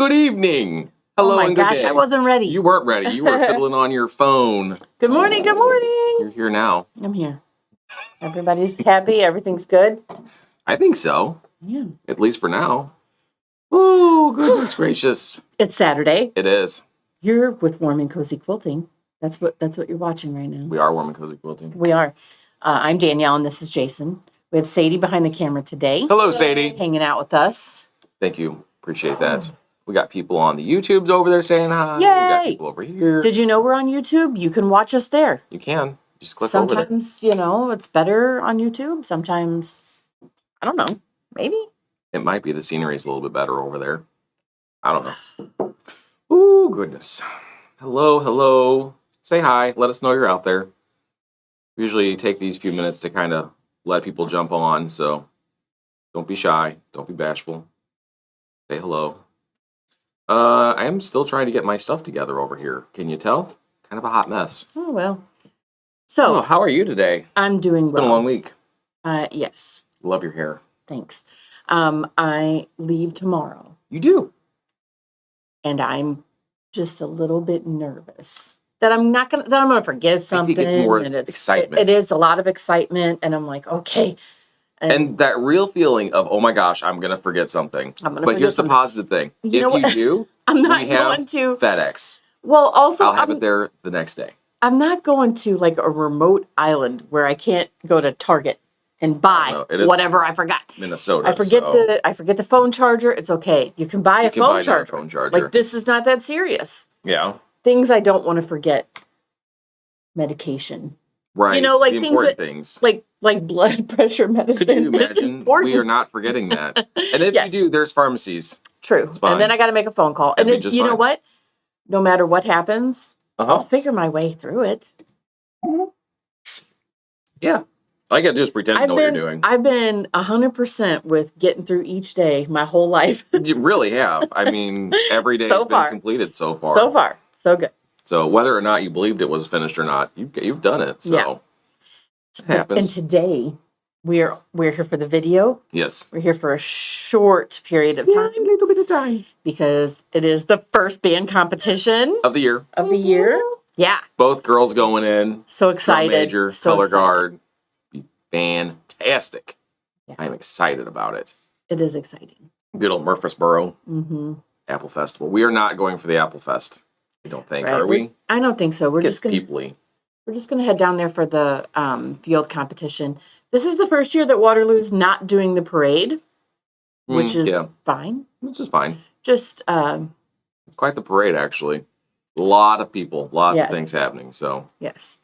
good evening. Hello oh my and good gosh, day. I wasn't ready. You weren't ready. You were fiddling on your phone. Good morning, good morning. You're here now. I'm here. Everybody's happy, everything's good. I think so. Yeah. At least for now. Oh, goodness gracious. It's Saturday. It is. You're with Warm and Cozy Quilting. That's what you're watching right now. We are Warm and Cozy Quilting. We are. I'm Danielle and this is Jason. We have Sadie behind the camera today. Hello, Sadie. Hanging out with us. Thank you. Appreciate that. We got people on the YouTubes over there saying hi. Yay! We got people over here. Did you know we're on YouTube? You can watch us there. You can. Just click over there. Sometimes, it's better on YouTube. Sometimes, I don't know. Maybe. It might be the scenery's a little bit better over there. I don't know. Ooh, goodness. Hello, hello. Say hi. Let us know you're out there. We usually take these few minutes to kind of let people jump on, so don't be shy. Don't be bashful. Say hello. I am still trying to get my stuff together over here. Can you tell? Kind of a hot mess. Oh, well. So, how are you today? I'm doing It's been a long week. Yes. Love your hair. Thanks. I leave tomorrow, You do. and I'm just a little bit nervous that I'm gonna forget something. I think it's more and excitement. It is a lot of excitement, and I'm like, okay. And that real feeling of, oh my gosh, I'm going to forget something. But here's the positive thing. You know if what? you do, I'm not we have going to FedEx. Well, also, I'll have it there the next day. I'm not going to like a remote island where I can't go to Target and buy whatever I forgot. Minnesota. I forget the phone charger. It's okay. You can buy a phone charger. Like, this is not that serious. Yeah. Things I don't want to forget. Medication. Right. Like the things important things. Like blood pressure medicine. Could you imagine? We are not forgetting that. And if you do, there's pharmacies. True. It's fine. And then I got to make a phone call. And then, you know what? No matter what happens, I'll figure my way through it. Yeah. All you got to do is pretend to know what you're doing. I've been 100% with getting through each day my whole life. You really have. I mean, every day has been completed so far. So far. So good. So whether or not you believed it was finished or not, you've done it. So it happens. And today we're here for the video. Yes. We're here for a short period of time. A little bit of time. Because it is the first band competition of the year. Yeah. Both girls going in. So excited. Drum major, color guard. Fantastic. Yeah. I'm excited about it. It is exciting. Good old Murfreesboro. Mm-hmm. Apple Festival. We are not going for the Apple Fest. I don't think, are we? I don't think so. We're just gonna head down there for the field competition. This is the first year that Waterloo's not doing the parade, which is fine. This is fine. Just it's quite the parade, actually. A lot of people, lots of things happening. So yes.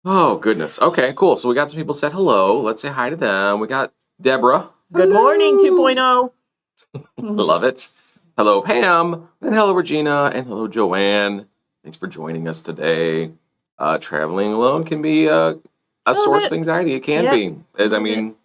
Oh goodness. Okay, cool. So we got some people said hello. Let's say hi to them. We got Deborah. Good morning, 2.0. Love it. Hello, Pam, and hello, Regina, and hello, Joanne. Thanks for joining us today. Traveling alone can be a source of anxiety. It can be. I mean,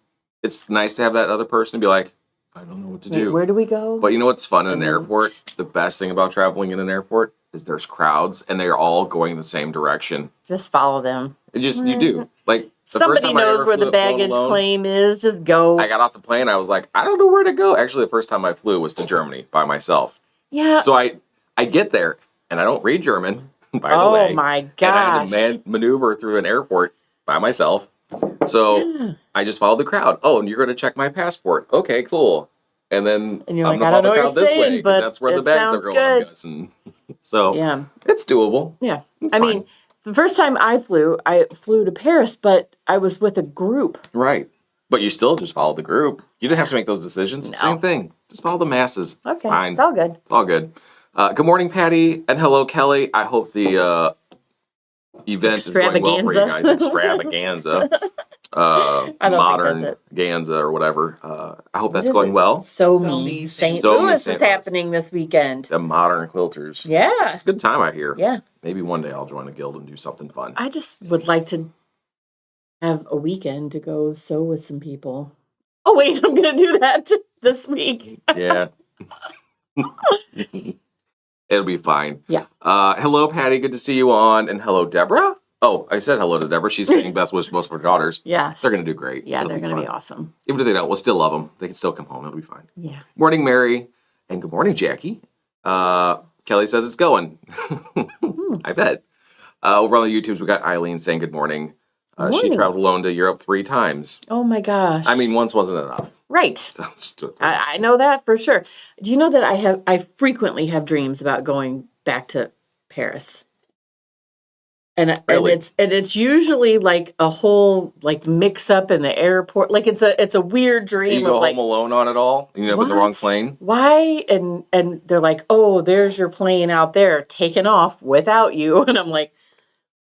it's nice to have that other person to be like, I don't know what to do. Where do we go? But you know what's fun in an airport? The best thing about traveling in an airport is there's crowds, and they're all going the same direction. Just follow them. You do. Like, somebody knows where the baggage claim is. Just go. I got off the plane. I was like, I don't know where to go. Actually, the first time I flew was to Germany by myself. Yeah. So I get there, and I don't read German, by the way. Oh, my gosh. And I had to maneuver through an airport by myself. So I just followed the crowd. Oh, and you're going to check my passport. Okay, cool. And then I'm going to follow the crowd this way, because but that's where the bags are going, I'm guessing. So it's doable. Yeah. I mean, the first time I flew to Paris, but I was with a group. Right. But you still just followed the group. You didn't have to make those decisions. No. Same thing. Just follow the masses. Okay. It's fine. It's all good. It's all good. Good morning, Patty. And hello, Kelly. I hope the event is going well for you guys. Extravaganza. Modern Ganza or whatever. I hope that's going well. St. Louis is happening this weekend. The modern quilters. Yeah. It's a good time out here. Yeah. Maybe one day I'll join a guild and do something fun. I just would like to have a weekend to go sew with some people. Oh, wait, I'm going to do that this week. Yeah. It'll be fine. Yeah. Hello, Patty. Good to see you on. And hello, Deborah. Oh, I said hello to Deborah. She's saying best wishes to both of her daughters. Yes. They're going to do great. Yeah, they're going to be awesome. Even if they don't, we'll still love them. They can still come home. It'll be fine. Yeah. Morning, Mary. And good morning, Jackie. Kelly says it's going. I bet. Over on the YouTubes, we got Eileen saying good morning. She traveled alone to Europe 3 times. Oh my gosh. I mean, once wasn't enough. Right. I know that for sure. Do you know that I frequently have dreams about going back to Paris? And Really? it's usually like a whole like mix up in the airport. Like it's a weird dream. You go of like, home alone on it all? You end up in the wrong plane? Why? And they're like, oh, there's your plane out there taking off without you. And I'm like,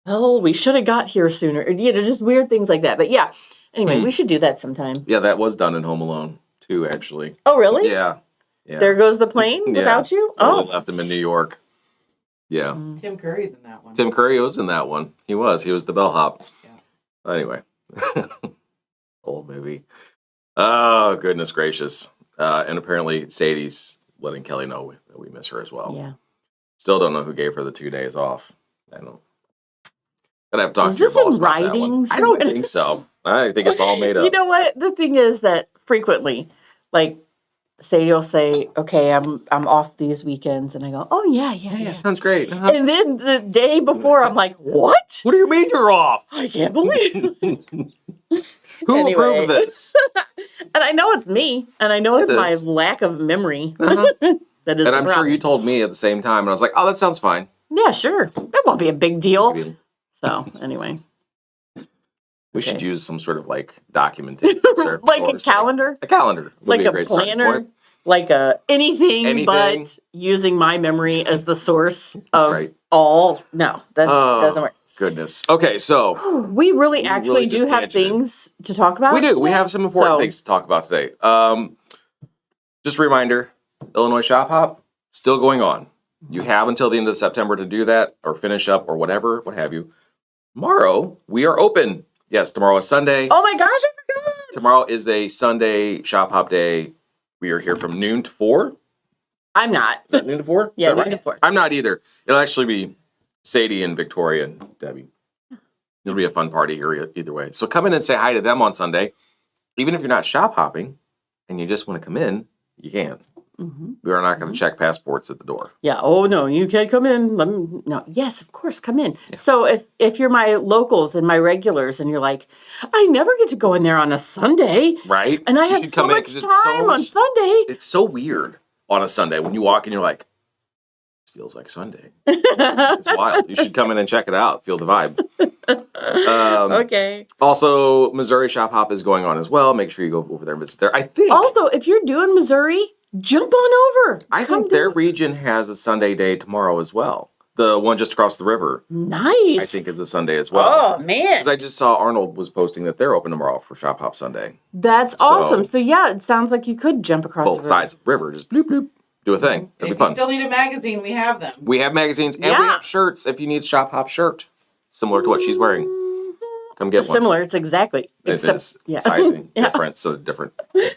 well, we should have got here sooner. Just weird things like that. But yeah, anyway, we should do that sometime. Yeah, that was done in Home Alone too, actually. Oh, really? Yeah. There goes the plane without you? Totally left him in New York. Yeah. Tim Curry's in that one. Tim Curry was in that one. He was the bellhop. Yeah. Anyway. Old movie. Oh, goodness gracious. And apparently Sadie's letting Kelly know that we miss her as well. Yeah. Still don't know who gave her the 2 days off. I don't know. Gonna have to talk Is to your this in boss about that writing one. I don't think so. I think it's all made up. You know what? The thing is that frequently, like, Sadie will say, okay, I'm off these weekends. And I go, oh, yeah. Sounds great. And then the day before, I'm like, what? What do you mean you're off? I can't believe it. Who approved this? And I know it's me. And I know it's my lack of memory. That is and I'm sure you told me at the same time. And I was like, oh, that sounds fine. Yeah, sure. That won't be a big deal. So, anyway. We should use some sort of like documentation. Like a calendar? A calendar. Like a planner? Like a anything but using my memory as the source of all. No, that doesn't work. Goodness. Okay, so. We really actually do have things to talk about. We do. Today. We have some important things to talk about today. Just a reminder, Illinois Shop Hop, still going on. You have until the end of September to do that or finish up or whatever, what have you. Tomorrow, we are open. Yes, tomorrow is Sunday. Oh my gosh, I forgot. Tomorrow is a Sunday Shop Hop day. We are here from noon to 4. I'm not. Is that noon to 4? Yeah, noon to 4. I'm not either. It'll actually be Sadie and Victoria and Debbie. It'll be a fun party here either way. So come in and say hi to them on Sunday. Even if you're not shop hopping and you just want to come in, you can. Mm-hmm. We are not going to check passports at the door. Yeah. Oh, no, you can't come in. No. Yes, of course, come in. Yeah. So if you're my locals and my regulars and you're like, I never get to go in there on a Sunday. Right. And I have so much time on Sunday. It's so weird on a Sunday when you walk and you're like, this feels like Sunday. It's wild. You should come in and check it out. Feel the vibe. Okay. Also, Missouri Shop Hop is going on as well. Make sure you go over there and visit there. I think. Also, if you're doing Missouri, jump on over. I think their region has a Sunday day tomorrow as well. The one just across the river. Nice. I think is a Sunday as well. Oh, man. Because I just saw Arnold was posting that they're open tomorrow for Shop Hop Sunday. That's awesome. So yeah, it sounds like you could jump across both sides of the river. Just bloop, bloop. Do a thing. It'll be fun. If you still need a magazine, we have them. We have magazines and we have shirts if you need a Shop Hop shirt. Similar to what she's wearing. Come get one. Similar. It's exactly. Except sizing. Different. So different. It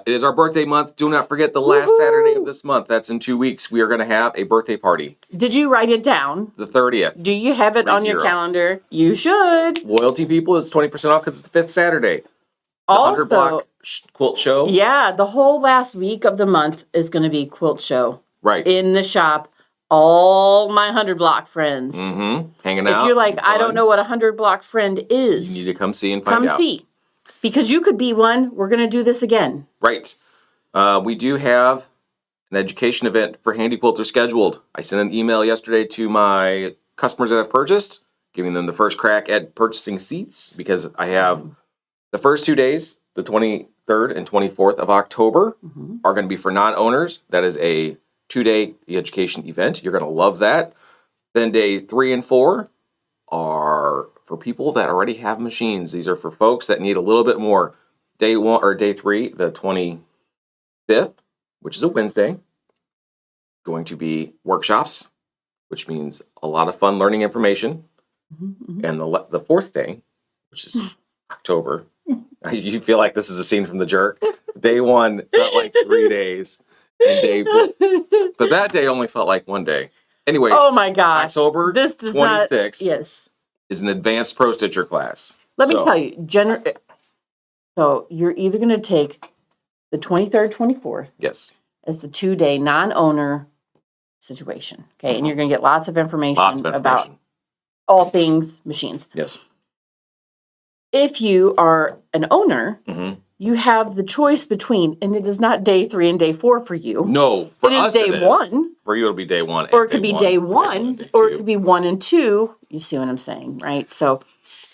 is our birthday month. Do not forget the last Saturday of this month. That's in 2 weeks. We are going to have a birthday party. Did you write it down? The 30th. Do you have it on your calendar? You should. Loyalty people, it's 20% off because it's the 5th Saturday. The 100 block quilt show. Yeah, the whole last week of the month is going to be quilt show. Right. In the shop. All my 100 block friends. Mm-hmm. Hanging out. If you're like, I don't know what a 100 block friend is. You need to come see and find out. Come see. Because you could be one. We're going to do this again. Right. We do have an education event for Handy Quilter scheduled. I sent an email yesterday to my customers that have purchased, giving them the first crack at purchasing seats because I have the first 2 days, the 23rd and 24th of October, are going to be for non-owners. That is a 2-day education event. You're going to love that. Then day 3 and 4 are for people that already have machines. These are for folks that need a little bit more. Day 1 or day 3, the 25th, which is a Wednesday, going to be workshops, which means a lot of fun learning information. And the 4th day, which is October, you feel like this is a scene from The Jerk. Day 1 felt like 3 days. And but that day only felt like 1 day. Anyway, oh my gosh, October 26th is an advanced pro stitcher class. Let me tell you, so you're either going to take the 23rd, 24th. Yes. as the 2-day non-owner situation. Okay, and you're going to get lots of information, Lots of information. about all things machines. Yes. If you are an owner, Mm-hmm. you have the choice between, and it is not day 3 and day 4 for you. No, for It is us day it is. 1. For you, it'll be day 1. Or it could be day 1, day or it 2. could be 1 and 2. You see what I'm saying, right? So,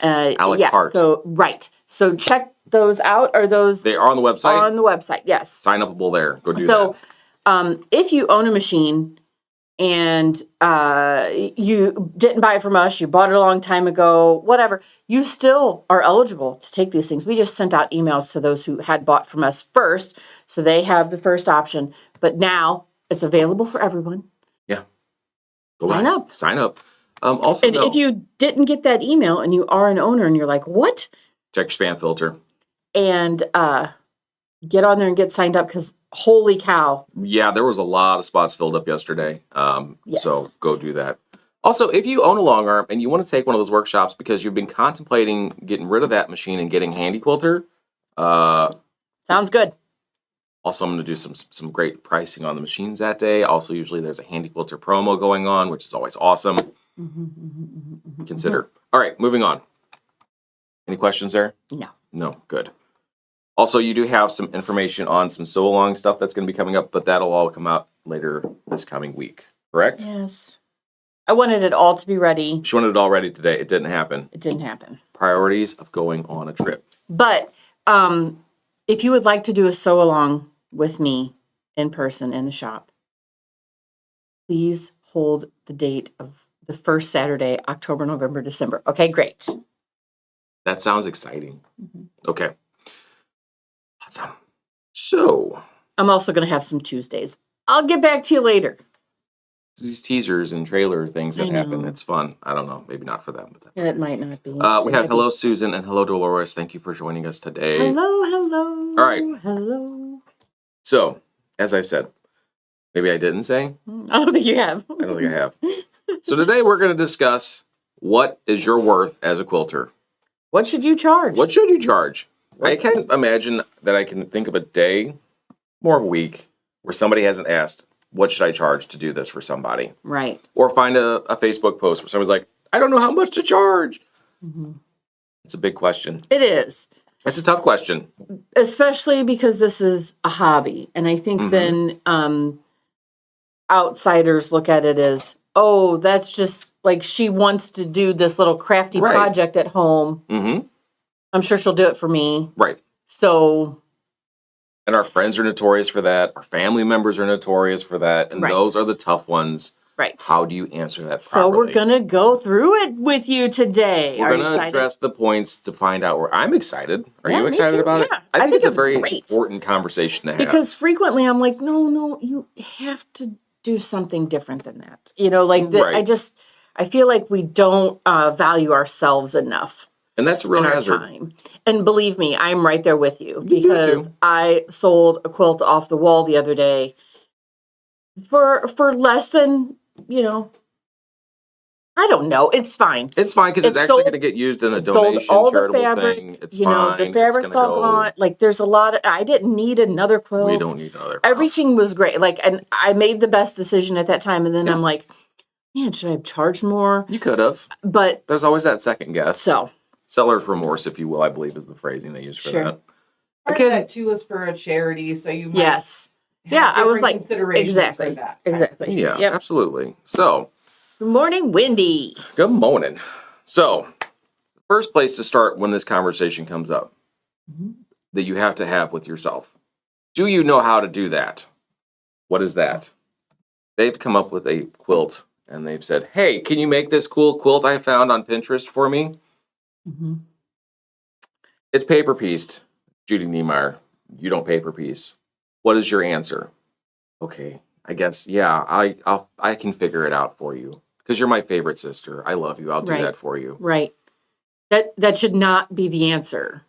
A la yeah. carte. So, right. So check those out. Are those They are on the website. on the website? Yes. Sign upable there. Go do So, that. if you own a machine and you didn't buy it from us, you bought it a long time ago, whatever, you still are eligible to take these things. We just sent out emails to those who had bought from us first, so they have the first option. But now it's available for everyone. Go Sign by. up. Sign up. Also, And if you didn't get that email and you are an owner and you're like, what? check your spam filter. And get on there and get signed up, because holy cow. Yeah, there was a lot of spots filled up yesterday. Yes. So go do that. Also, if you own a long arm and you want to take one of those workshops because you've been contemplating getting rid of that machine and getting Handy Quilter, Sounds good. also I'm going to do some great pricing on the machines that day. Also, usually there's a Handy Quilter promo going on, which is always awesome. Consider. All right, moving on. Any questions there? No. No, good. Also, you do have some information on some sew-along stuff that's going to be coming up, but that'll all come out later this coming week, correct? Yes. I wanted it all to be ready. She wanted it all ready today. It didn't happen. It didn't happen. Priorities of going on a trip. But if you would like to do a sew along with me in person in the shop, please hold the date of the first Saturday, October, November, December. Okay, great. That sounds exciting. Mhm. Okay. Awesome. So, I'm also going to have some Tuesdays. I'll get back to you later. these teasers and trailer things that I happen, know. it's fun. I don't know. Maybe not for them, but that's It might not be. We It have might be. hello, Susan, and hello, Dolores. Thank you for joining us today. Hello. All right. Hello. So, as I've said, maybe I didn't say. I don't think you have. I don't think I have. So today we're going to discuss what is your worth as a quilter. What should you charge? What should you charge? I can't imagine that I can think of a day, more of a week, where somebody hasn't asked, what should I charge to do this for somebody? Right. Or find a Facebook post where somebody's like, I don't know how much to charge. Mm-hmm. It's a big question. It is. It's a tough question. Especially because this is a hobby. And I think then outsiders look at it as, oh, that's just like she wants to do this little crafty Right. project at home. Mm-hmm. I'm sure she'll do it for me. Right. So, And our friends are notorious for that. Our family members are notorious for that. And Right. those are the tough ones. right. How do you answer that So properly? we're going to go through it with you today. We're Are you going to excited? address the points to find out where I'm excited. Are Yeah, you me excited too. about it? Yeah. I think it's a very great. important conversation to have. Because frequently I'm like, no, you have to do something different than that. You know, like Right. I feel like we don't value ourselves enough and that's a real in our hazard. time. And believe me, I'm right there with you, Me too. because I sold a quilt off the wall the other day for less than, I don't know. It's fine. It's fine because it's It's actually sold- going to get used in a It sold donation, all the charitable fabric, thing. It's the fine. It's fabric's gonna all go. gone. Like there's a lot of, I didn't need another quilt. We don't need another. Everything was great. Like, and I made the best decision at that time. And then Yeah. I'm like, man, should I have charged more? You could have. But There's always that second guess. so, Seller's remorse, if you will, I believe is the phrasing they use for Sure. that. Part Okay. of that too is for a charity, so you might yes, have Yeah, I was different like, considerations exactly, for that. exactly. Yeah, Yep. absolutely. So, Good morning, Wendy. good morning. So, the first place to start when this conversation comes up that you have to have with yourself. Do you know how to do that? What is that? They've come up with a quilt and they've said, hey, can you make this cool quilt I found on Pinterest for me? Mm-hmm. It's paper pieced. Judy Niemeyer, you don't paper piece. What is your answer? Okay, I guess, yeah, I can figure it out for you. Because you're my favorite sister. I love you. I'll do Right. that for you. Right. That should not be the answer.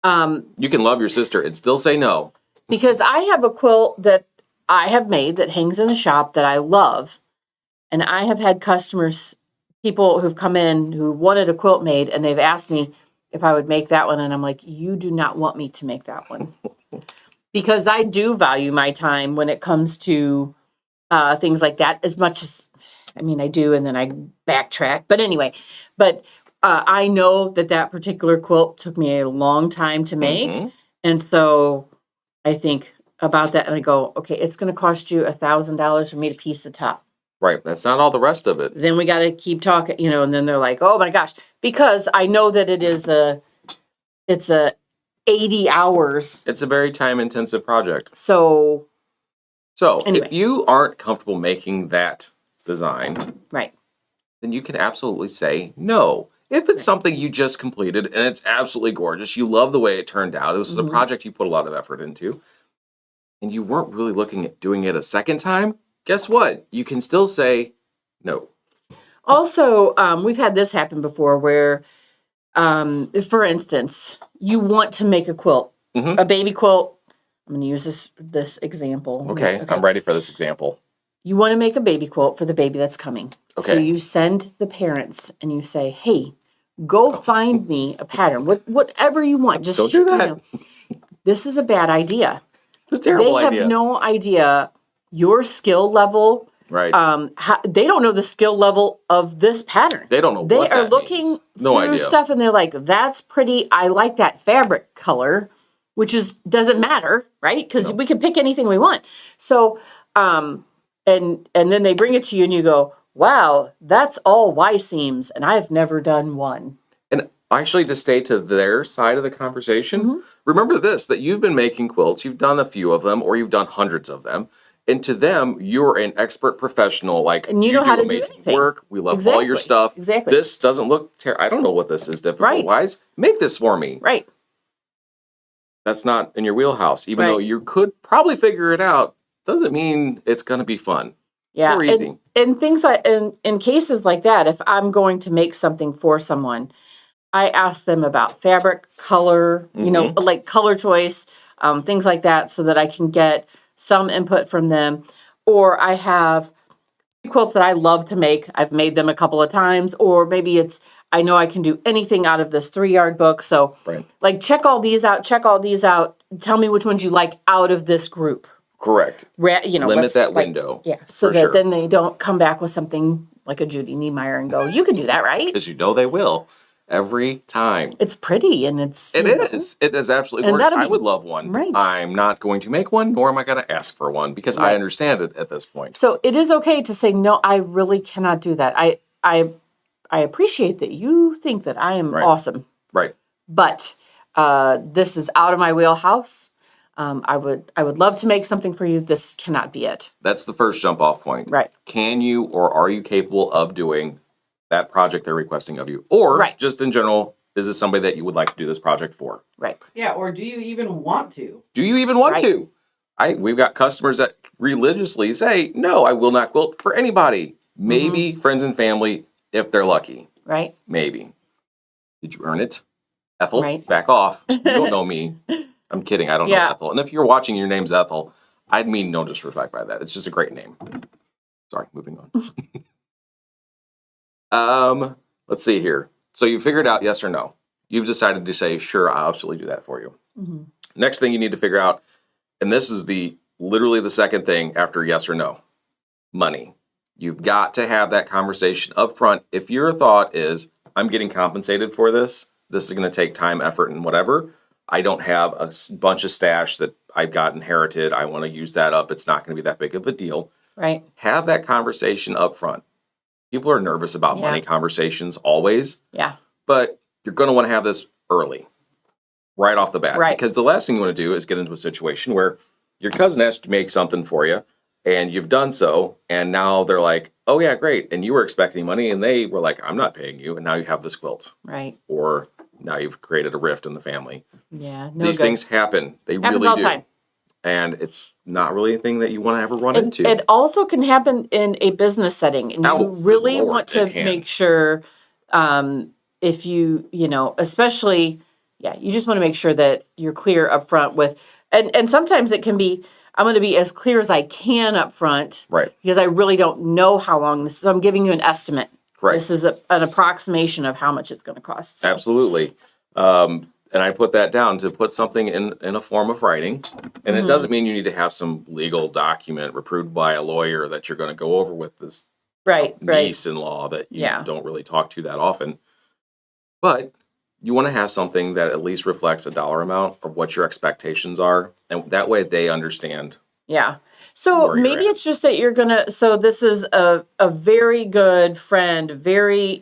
You can love your sister and still say no. Because I have a quilt that I have made that hangs in the shop that I love. And I have had customers, people who've come in who wanted a quilt made, and they've asked me if I would make that one. And I'm like, you do not want me to make that one. because I do value my time when it comes to things like that as much as, I mean, I do, and then I backtrack. But anyway, I know that particular quilt took me a long time to make. Mm-hmm. And so I think about that and I go, okay, it's going to cost you $1,000 for me to piece the top. Right. That's not all the rest of it. Then we got to keep talking, you know, and then they're like, oh my gosh, because I know that it's a 80 hours. It's a very time intensive project. So anyway. If you aren't comfortable making that design, right, then you can absolutely say no. If it's something you just completed and it's absolutely gorgeous, you love the way it turned out, this was a project you put a lot of effort into, and you weren't really looking at doing it a second time, guess what? You can still say no. Also, we've had this happen before where, for instance, you want to make a quilt, a baby quilt. I'm going to use this example. Okay, I'm ready for this example. You want to make a baby quilt for the baby that's coming. Okay. So you send the parents and you say, hey, go find me a pattern, whatever you want. Just don't do that. You know, this is a bad idea. It's a terrible idea. They have no idea your skill level. Right. They don't know the skill level of this pattern. They don't know they what are that looking means. No through idea. stuff and they're like, that's pretty. I like that fabric color, which doesn't matter, right? Because we can pick anything we want. So, and then they bring it to you and you go, wow, that's all Y seams, and I've never done one. And actually, to stay to their side of the conversation, remember this, that you've been making quilts, you've done a few of them, or you've done hundreds of them. And to them, you're an expert professional. Like, and you know how to do amazing anything. work. We love all your stuff. Exactly. This doesn't look I don't know what this is difficult-wise. Make this for me. Right. That's not in your wheelhouse. Even though you could probably figure it out, doesn't mean it's going to be fun. Yeah. Or easy. And things like, in cases like that, if I'm going to make something for someone, I ask them about fabric, color, you know, like color choice, things like that, so that I can get some input from them. Or I have quilts that I love to make. I've made them a couple of times. Or maybe I know I can do anything out of this 3-yard book. So like, check all these out. Tell me which ones you like out of this group. Correct. You know, limit that window. Yeah. So that then they don't come back with something like a Judy Niemeyer and go, you can do that, right? Because you know they will. Every time. It's pretty and it is. It is absolutely gorgeous. I would love one. Right. I'm not going to make one, nor am I going to ask for one, because I understand it at this point. So it is okay to say, no, I really cannot do that. I appreciate that you think that I am awesome. Right. But this is out of my wheelhouse. I would love to make something for you. This cannot be it. That's the first jump off point. Right. Can you or are you capable of doing that project they're requesting of you? Or just in general, is this somebody that you would like to do this project for? Right. Yeah, or do you even want to? Do you even want to? We've got customers that religiously say, no, I will not quilt for anybody. Maybe friends and family if they're lucky. Right. Maybe. Did you earn it? Ethel, Right. back off. You don't know me. I'm kidding. I don't know Ethel. And if you're watching, your name's Ethel. I'd mean no disrespect by that. It's just a great name. Sorry, moving on. Let's see here. So you figured out yes or no. You've decided to say, sure, I'll absolutely do that for you. Next thing you need to figure out, and this is literally the second thing after yes or no, money. You've got to have that conversation up front. If your thought is, I'm getting compensated for this is going to take time, effort, and whatever. I don't have a bunch of stash that I've got inherited. I want to use that up. It's not going to be that big of a deal. Right. Have that conversation up front. People are nervous about money conversations always. Yeah. But you're going to want to have this early, right off the bat. Right. Because the last thing you want to do is get into a situation where your cousin asked to make something for you, and you've done so, and now they're like, oh, yeah, great. And you were expecting money, and they were like, I'm not paying you, and now you have this quilt. Right. Or now you've created a rift in the family. Yeah. No These things happen. They happens really all do. the time. And it's not really anything that you want to ever run into. It also can happen in a business setting. And you really want to make sure if you know, especially, you just want to make sure that you're clear up front with, and sometimes it can be, I'm going to be as clear as I can up front. Right. Because I really don't know how long this is. So I'm giving you an estimate. Right. This is an approximation of how much it's going to cost. So. Absolutely. And I put that down to put something in a form of writing. And it doesn't mean you need to have some legal document approved by a lawyer that you're going to go over with this Right. niece-in-law that you don't really talk to that often. But you want to have something that at least reflects a dollar amount of what your expectations are. And that way they understand. Yeah. So where you're maybe at. it's just that you're going to, so this is a very good friend, very,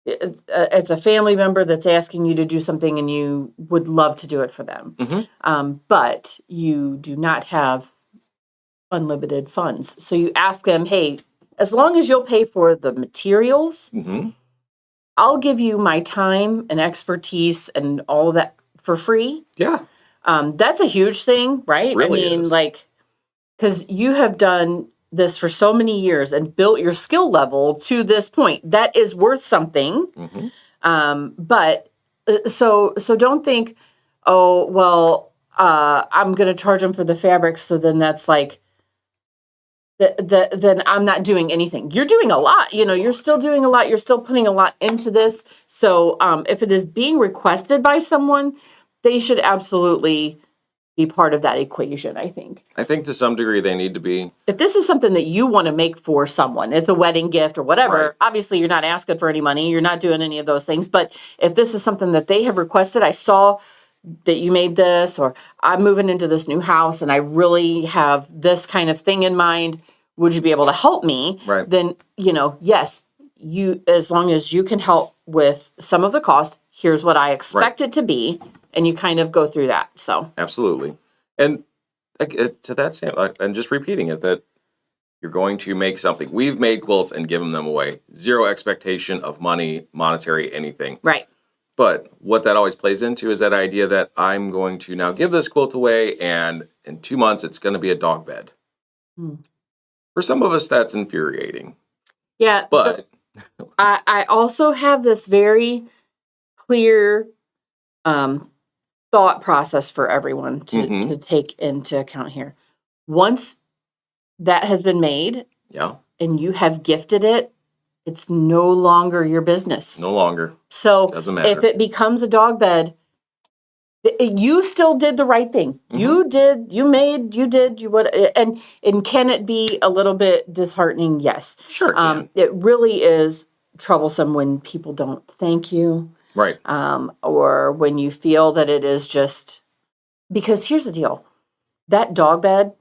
it's a family member that's asking you to do something and you would love to do it for them. But you do not have unlimited funds. So you ask them, hey, as long as you'll pay for the materials, I'll give you my time and expertise and all of that for free. Yeah. That's a huge thing, right? Really I mean, is. because you have done this for so many years and built your skill level to this point. That is worth something. But so don't think, oh, well, I'm going to charge them for the fabric. So then that's like, then I'm not doing anything. You're doing a lot. You're still doing a lot. You're still putting a lot into this. So if it is being requested by someone, they should absolutely be part of that equation, I think. I think to some degree they need to be. If this is something that you want to make for someone, it's a wedding gift or whatever, Right. Obviously you're not asking for any money. You're not doing any of those things. But if this is something that they have requested, I saw that you made this, or I'm moving into this new house and I really have this kind of thing in mind. Would you be able to help me? Right. Then, yes, as long as you can help with some of the cost, here's what I expect it to be. And you kind of go through that. So Absolutely. And to that standpoint, and just repeating it, that you're going to make something. We've made quilts and given them away. Zero expectation of money, monetary, anything. right. But what that always plays into is that idea that I'm going to now give this quilt away, and in 2 months it's going to be a dog bed. For some of us, that's infuriating. Yeah. But so I also have this very clear thought process for everyone to take into account here. Once that has been made and you have gifted it, it's no longer your business. No longer. So Doesn't matter. if it becomes a dog bed, you still did the right thing. You did what, and can it be a little bit disheartening? Yes. Sure. It really is troublesome when people don't thank you. Right. Or when you feel that it is just, because here's the deal, that dog bed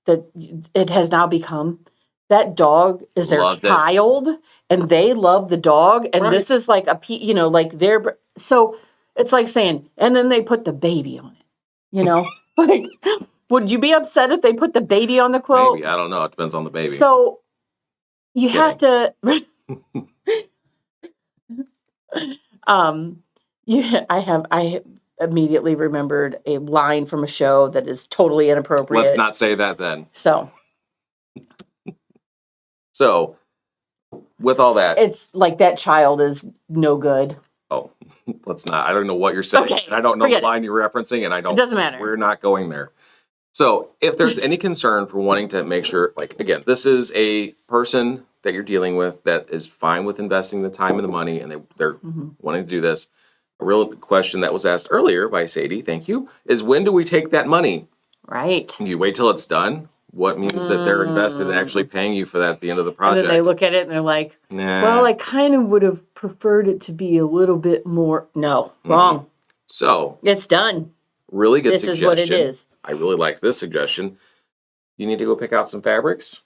that it has now become, that dog is their child and they love the dog. And this is like like their, so it's like saying, and then they put the baby on it, like, would you be upset if they put the baby on the quilt? Maybe. I don't know. It depends on the baby. So you have to, I immediately remembered a line from a show that is totally inappropriate. Let's not say that then. So with all that, it's like that child is no good. Oh, let's not. I don't know what you're saying. Okay, and I don't know the line you're referencing, and I don't. It doesn't matter. We're not going there. So if there's any concern for wanting to make sure, like, again, this is a person that you're dealing with that is fine with investing the time and the money, and they're wanting to do this. A real question that was asked earlier by Sadie, thank you, is when do we take that money? Right. You wait till it's done? What means that they're invested in actually paying you for that at the end of the project? And then they look at it and they're like, nah. Well, I kind of would have preferred it to be a little bit more. No, wrong. So it's done. Really good suggestion. This is what it is. I really like this suggestion. You need to go pick out some fabrics.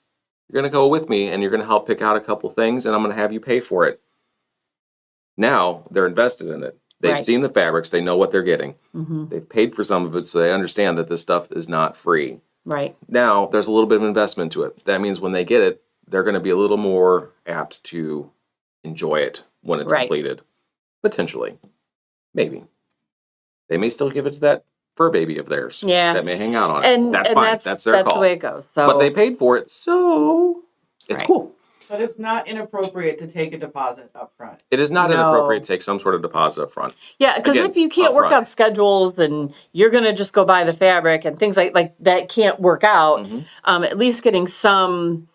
You're going to go with me and you're going to help pick out a couple things, and I'm going to have you pay for it. Now they're invested in it. They've seen the fabrics. They know what they're getting. They've paid for some of it, so they understand that this stuff is not free. Right. Now, there's a little bit of investment to it. That means when they get it, they're going to be a little more apt to enjoy it when it's completed. Potentially. Maybe. They may still give it to that fur baby of theirs. Yeah. That may hang out on it. And that's fine. That's their call. That's the way it goes. So. But they paid for it, so it's cool. But it's not inappropriate to take a deposit up front. It is not inappropriate to take some sort of deposit up front. Yeah, because if you can't work out schedules and you're going to just go buy the fabric and things like that can't work out, at least getting some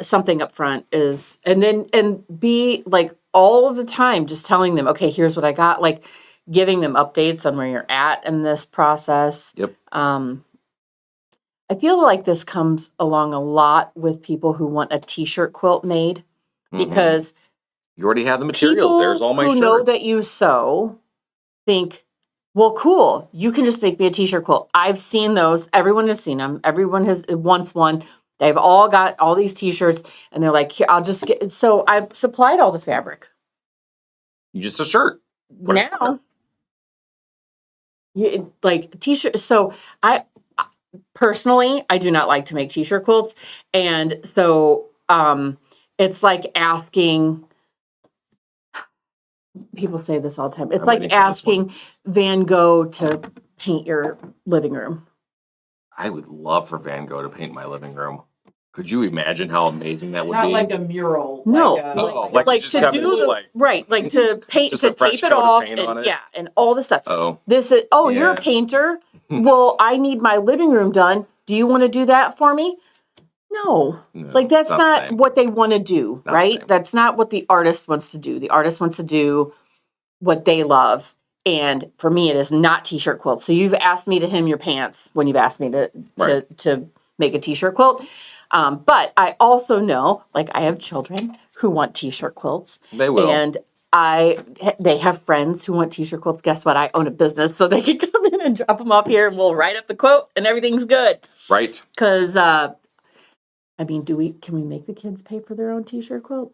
something up front is, and be like all of the time just telling them, okay, here's what I got. Like, giving them updates on where you're at in this process. Yep. I feel like this comes along a lot with people who want a t-shirt quilt made because you already have the materials. people There's all my who shirts. know that you sew think, well, cool, you can just make me a t-shirt quilt. I've seen those. Everyone has seen them. Everyone has wants one. They've all got all these t-shirts, and they're like, here, I'll just get. So I've supplied all the fabric. You just a shirt. Now, like t-shirt. So I personally, I do not like to make t-shirt quilts, and so it's like asking. People say this all the time. It's like asking Van Gogh to paint your living room. I would love for Van Gogh to paint my living room. Could you imagine how amazing that would Not be? like a mural. No, like to do like to paint, to tape it off, and and all this stuff. This is you're a painter. Well, I need my living room done. Do you want to do that for me? No, like that's not what they want to do, right? That's not what the artist wants to do. The artist wants to do what they love. And for me, it is not t-shirt quilts. So you've asked me to hem your pants when you've asked me to make a t-shirt quilt. But I also know, like I have children who want t-shirt quilts. They will. And they have friends who want t-shirt quilts. Guess what? I own a business, so they can come in and drop them off here and we'll write up the quote and everything's good. Right. Because, I mean, can we make the kids pay for their own t-shirt quilt?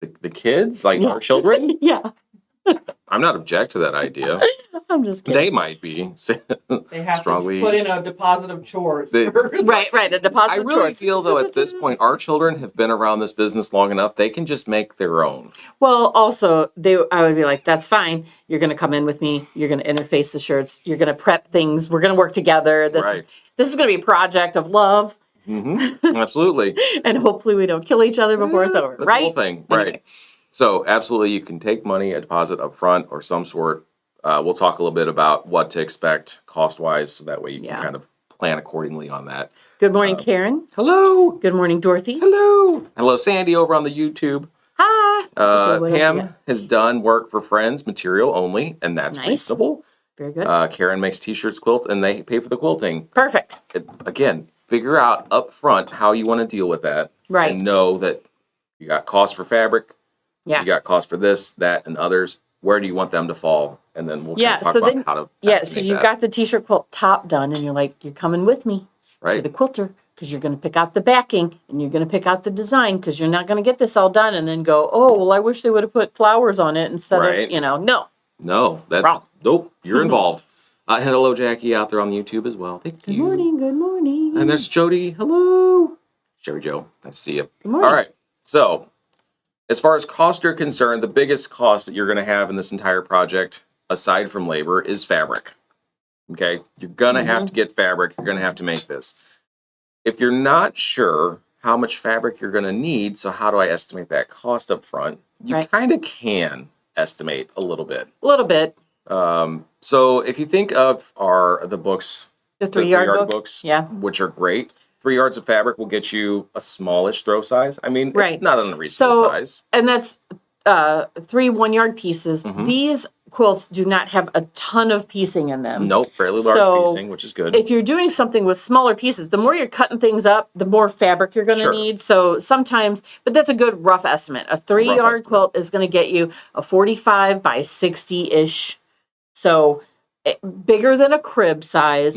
The kids? Like our children? Yeah. I'm not object to that idea. I'm just kidding. They might be. They have to put in a deposit of chores first. Right, a deposit I of really chores. feel, though, at this point, our children have been around this business long enough, they can just make their own. Well, also, I would be like, that's fine. You're going to come in with me. You're going to interface the shirts. You're going to prep things. We're going to work together. This is going to be a project of love. Absolutely. And hopefully we don't kill each other before it's over, right? The whole thing, anyway. right. So, absolutely, you can take money, a deposit up front or some sort. We'll talk a little bit about what to expect cost-wise, so that way you can kind of plan accordingly on that. Good morning, Karen. Hello. Good morning, Dorothy. Hello. Hello, Sandy, over on the YouTube. Hi. Pam has done work for friends, material only, and that's reasonable. Very good. Karen makes t-shirts, quilts, and they pay for the quilting. Perfect. Again, figure out up front how you want to deal with that. Right. And know that you got cost for fabric. Yeah. You got cost for this, that, and others. Where do you want them to fall? And then we'll kind of talk about how to estimate so you've got the t-shirt quilt top done, and you're coming with me to the quilter, because you're going to pick out the backing, and you're going to pick out the design, because you're not going to get this all done and then go, oh, well, I wish they would have put flowers on it instead of, no. No, that's wrong. Nope, you're involved. Hello, Jackie, out there on the YouTube as well. Thank you. Good morning. And there's Jody. Hello. Jerry Joe, nice to see you. Good morning. All right, so as far as costs are concerned, the biggest cost that you're going to have in this entire project, aside from labor, is fabric. Okay? You're going to have to get fabric. You're going to have to make this. If you're not sure how much fabric you're going to need, so how do I estimate that cost up front? You kind of can estimate a little bit. A little bit. So if you think of the books, the 3-yard books, which are great. 3 yards of fabric will get you a smallish throw size. I mean, it's not an unreasonable size. And that's 3 1-yard pieces. These quilts do not have a ton of piecing in them. Nope, fairly large piecing, which is good. If you're doing something with smaller pieces, the more you're cutting things up, the more fabric you're going to need. So sometimes, but that's a good rough estimate. A 3-yard quilt is going to get you a 45 by 60-ish. So bigger than a crib size.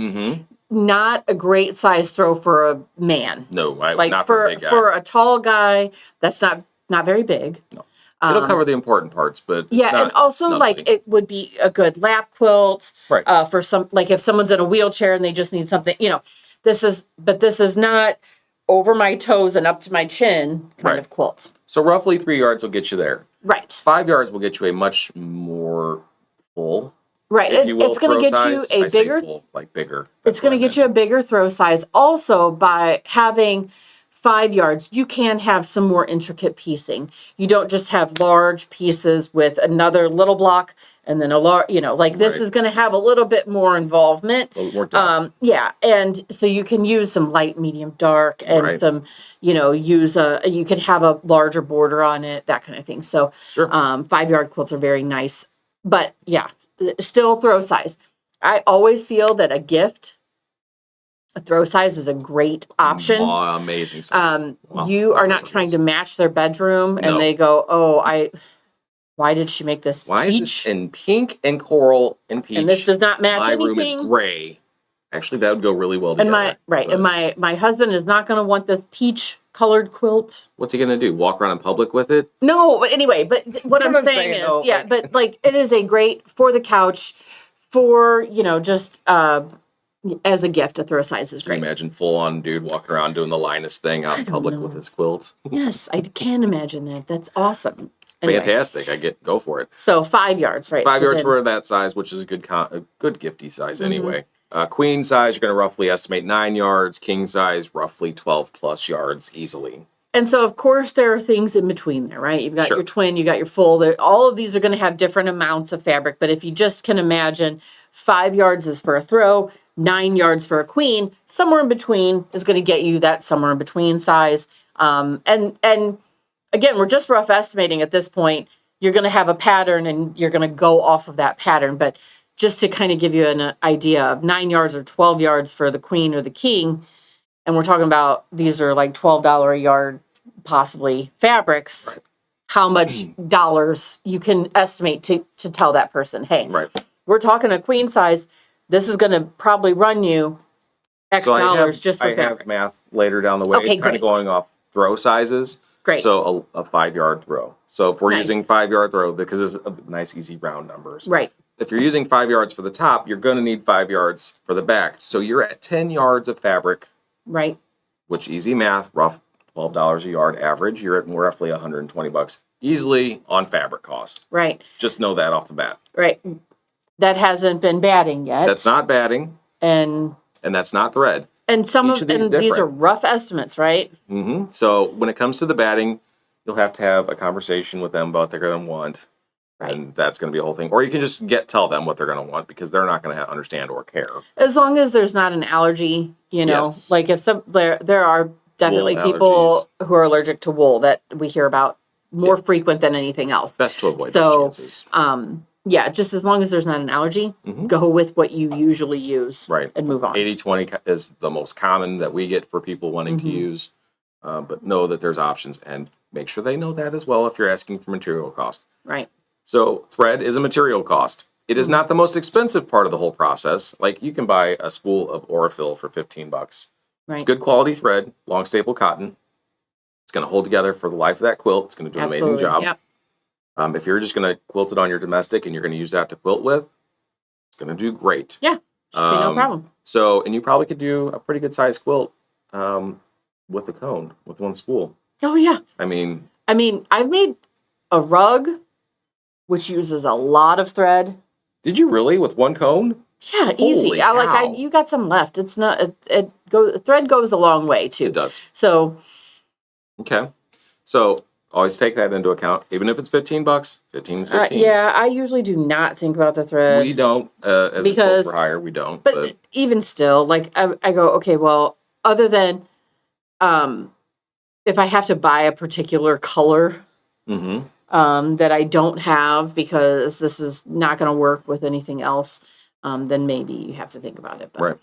Not a great size throw for a man. No, not for a big guy. For a tall guy, that's not very big. No. It'll cover the important parts, but and also it would be a good lap quilt, for some, like if someone's in a wheelchair and they just need something, this is not over my toes and up to my chin kind of quilt. So roughly 3 yards will get you there. Right. 5 yards will get you a much more full. Right. It's going to get you a bigger, bigger. It's going to get you a bigger throw size. Also, by having 5 yards, you can have some more intricate piecing. You don't just have large pieces with another little block and then a large, this is going to have a little bit more involvement. A little more depth. And so you can use some light, medium, dark, and some, you could have a larger border on it, that kind of thing. So 5-yard quilts are very nice. But still throw size. I always feel that a throw size is a great option. Amazing size. Wow. You are not trying to match their bedroom and No. they go, oh, why did she make this Why peach? is this in pink and coral and peach? And this does not match My anything. room is gray. Actually, that would go really well together. And my husband is not going to want this peach colored quilt. What's he going to do? Walk around in public with it? No, but anyway, but what I'm saying is, though, yeah, but like it is a great for the couch, for, just as a gift, a throw size is Can you great. imagine full on dude walking around doing the Linus thing out in public with his quilt? Yes, I can imagine that. That's awesome. Anyway, Fantastic. Go for it. so 5 yards, right? 5 So yards then- for that size, which is a good gifty size Mhm. anyway. Queen size, you're going to roughly estimate 9 yards. King size, roughly 12 plus yards easily. And so, of course, there are things in between there, right? You've got Sure. your twin, you got your full. All of these are going to have different amounts of fabric. But if you just can imagine 5 yards is for a throw, 9 yards for a queen, somewhere in between is going to get you that somewhere in between size. And again, we're just rough estimating at this point. You're going to have a pattern and you're going to go off of that pattern. But just to kind of give you an idea of 9 yards or 12 yards for the queen or the king, and we're talking about these are like $12 a yard, possibly fabrics, Right. how much dollars you can estimate to tell that person, hey, Right. we're talking a queen size, this is going to probably run you X So dollars just for I fabric. have math later down the way, Okay, kind great. of going off throw sizes. Great. So a 5 yard throw. So if we're Nice. using 5 yard throw, because it's a nice, easy round numbers. Right. If you're using 5 yards for the top, you're going to need 5 yards for the back. So you're at 10 yards of fabric, Right. which easy math, rough $12 a yard average. You're at roughly $120 easily on fabric cost. Right. Just know that off the bat. Right. That hasn't been batting yet. That's not batting, and that's not thread. some Each of of these and these are different. rough estimates, right? So when it comes to the batting, you'll have to have a conversation with them about what they're going to want. Right. And that's going to be a whole thing. Or you can just tell them what they're going to want because they're not going to understand or care. As long as there's not an allergy, Yes. like if there are definitely Wool people who are allergic to wool that we hear about more frequent than anything else. Best to avoid So, those chances. Yeah, just as long as there's not an allergy, Mhm. go with what you usually use Right. and move on. 80-20 is the most common that we get for people wanting to Mhm. use. But know that there's options and make sure they know that as well if you're asking for material cost. Right. So thread is a material cost. It is not the most expensive part of the whole process. Like you can buy a spool of Aurifil for $15. It's Right. good quality thread, long staple cotton. It's going to hold together for the life of that quilt. It's going to do an amazing job. Yep. If you're just going to quilt it on your domestic and you're going to use that to quilt with, it's going to do great. Yeah. Should be no problem. So, and you probably could do a pretty good size quilt with a cone, with one spool. Oh yeah. I mean, I've made a rug which uses a lot of thread. did you really with one cone? Yeah, easy. Holy cow. You got some left. It's not thread goes a long way too. It does. So Okay. So always take that into account. Even if it's $15, 15 is 15. yeah, I usually do not think about the thread. We don't, as a quilt for hire, we don't. But even still, like I go, okay, well, other than if I have to buy a particular color Mhm. that I don't have because this is not going to work with anything else, then maybe you have to think about it. But.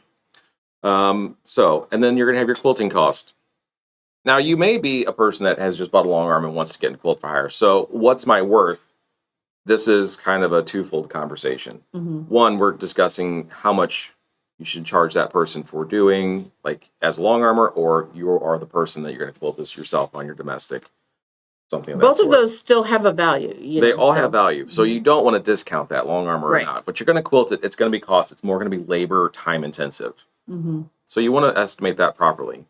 Right. So, and then you're going to have your quilting cost. Now, you may be a person that has just bought a long arm and wants to get into quilt for hire. So, what's my worth? This is kind of a twofold conversation. Mhm. One, we're discussing how much you should charge that person for doing, like as a long armor, or you are the person that you're going to quilt this yourself on your domestic, something of that Both of sort. those still have a value. They all have value. So you don't want to discount that long armor Right. or not. But you're going to quilt it. It's going to be cost. It's more going to be labor, time intensive. Mm-hmm. So you want to estimate that properly.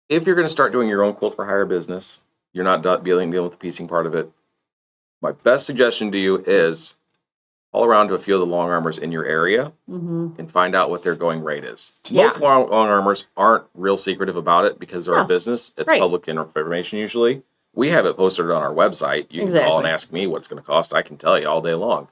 If you're going to start doing your own quilt for hire business, you're not dealing with the piecing part of it. My best suggestion to you is call around to a few of the long armors in your area Mm-hmm. and find out what their going rate is. Yeah. Most long armors aren't real secretive about it because they're No. a business. It's Right. public information usually. We have it posted on our website. You can call and Exactly. ask me what it's going to cost. I can tell you all day long.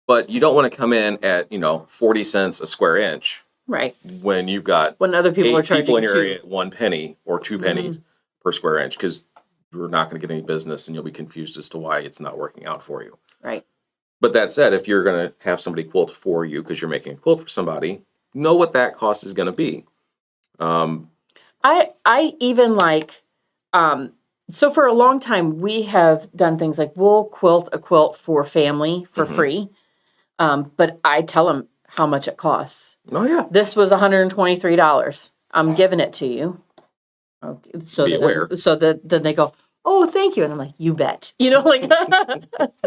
But you don't want to come in at 40 cents a square inch Right. when you've got When other people are 8 charging people in your too. area at 1 penny or 2 pennies per square inch, because you're not going to get any business and you'll be confused as to why it's not working out for you. Right. But that said, if you're going to have somebody quilt for you because you're making a quilt for somebody, know what that cost is going to be. I even like, so for a long time, we have done things like we'll quilt a quilt for family for free. But I tell them how much it costs. Oh, yeah. This was $123. I'm giving it to you. Okay, so Be aware. Then they go, oh, thank you. And I'm like, you bet. You know, like,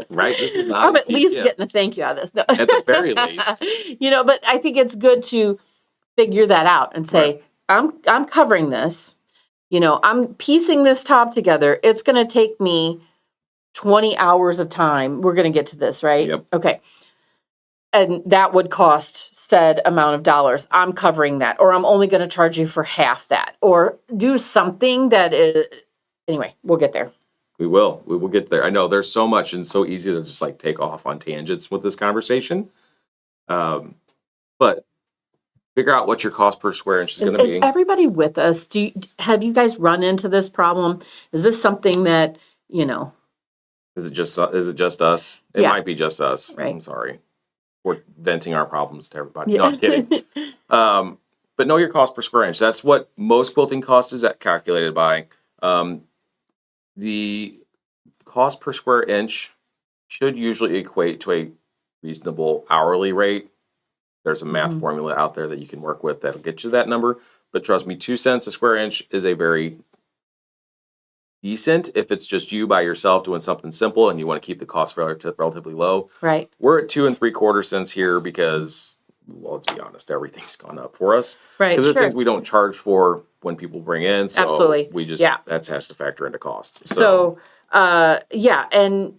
Right? This is not I'm a at cheap least gift. getting a thank you out of this. No. At the very least. You know, but I think it's good to figure that out and say, Right. I'm covering this. You know, I'm piecing this top together. It's going to take me 20 hours of time. We're going to get to this, right? Yep. Okay. And that would cost said amount of dollars. I'm covering that, or I'm only going to charge you for half that, or do something that is. Anyway, we'll get there. We will. We will get there. I know there's so much and so easy to just like take off on tangents with this conversation. But figure out what your cost per square inch is going to Is be. everybody with us? Have you guys run into this problem? Is this something that, you know? Is it just us? It Yeah. might be just us. Right. I'm sorry. We're venting our problems to everybody. No, I'm kidding. But know your cost per square inch. That's what most quilting cost is calculated by. The cost per square inch should usually equate to a reasonable hourly rate. There's a math formula out there that you can work with that'll get you that number. But trust me, 2 cents a square inch is a very decent if it's just you by yourself doing something simple and you want to keep the cost relatively low. Right. We're at 2 3/4 cents here because, well, let's be honest, everything's gone up for us. Right. Because there's Sure. things we don't charge for when people bring in. So Absolutely. we just, Yeah. that has to factor into cost. So, yeah. And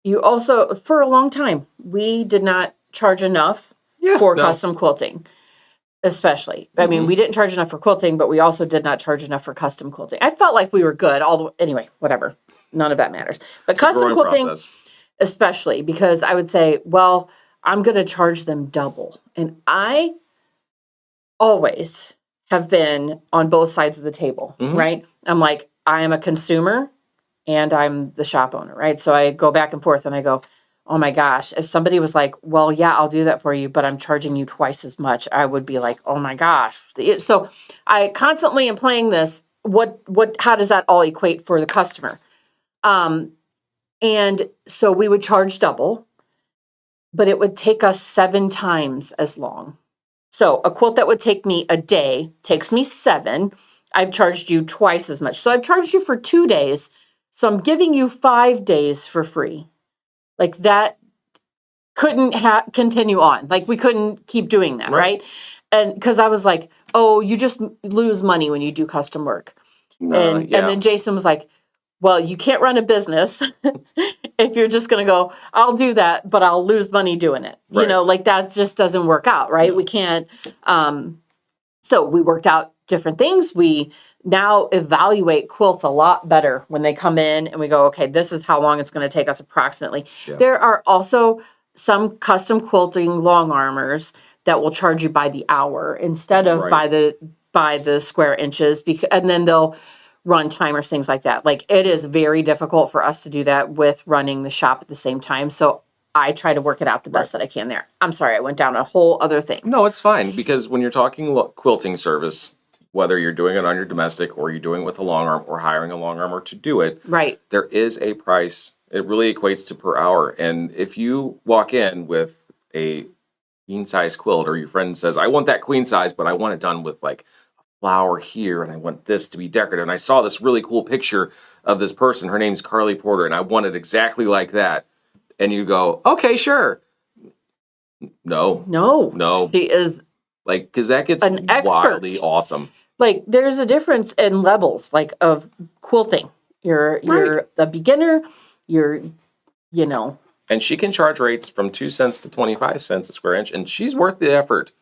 you also, for a long time, we did not charge enough for custom quilting, especially. I mean, we didn't charge enough for quilting, but we also did not charge enough for custom quilting. I felt like we were good. Anyway, whatever. None of that matters. But it's a custom growing quilting, process. especially, because I would say, well, I'm going to charge them double. And I always have been on both sides of the table, right? I'm like, I am a consumer and I'm the shop owner, right? So I go back and forth and I go, oh my gosh, if somebody was like, well, yeah, I'll do that for you, but I'm charging you twice as much, I would be like, oh my gosh. So I constantly am playing this. How does that all equate for the customer? And so we would charge double, but it would take us 7 times as long. So a quilt that would take me a day takes me 7. I've charged you twice as much. So I've charged you for 2 days. So I'm giving you 5 days for free. Like that couldn't continue on. Like we couldn't keep doing that, right? And because I was like, oh, you just lose money when you do custom work. And then Jason was like, well, you can't run a business if you're just going to go, I'll do that, but I'll lose money doing it. Right. You know, like that just doesn't work out, right? We can't. So we worked out different things. We now evaluate quilts a lot better when they come in and we go, okay, this is how long it's going to take us approximately. Yeah. There are also some custom quilting long armors that will charge you by the hour instead of by the square inches, and then they'll run timers, things like that. Like it is very difficult for us to do that with running the shop at the same time. So I try to work it out the best that I can there. I'm sorry, I went down a whole other thing. No, it's fine, because when you're talking quilting service, whether you're doing it on your domestic or you're doing it with a long arm or hiring a long armor to do it, there is a price. It really equates to per hour. And if you walk in with a queen size quilt, or your friend says, I want that queen size, but I want it done with like a flower here, and I want this to be decorative, and I saw this really cool picture of this person, her name's Carly Porter, and I want it exactly like that. And you go, okay, sure. No. She is like, because that gets an wildly awesome. Like there's a difference in levels, like of quilting. You're a beginner. And she can charge rates from 2 cents to 25 cents a square inch, and she's worth the effort.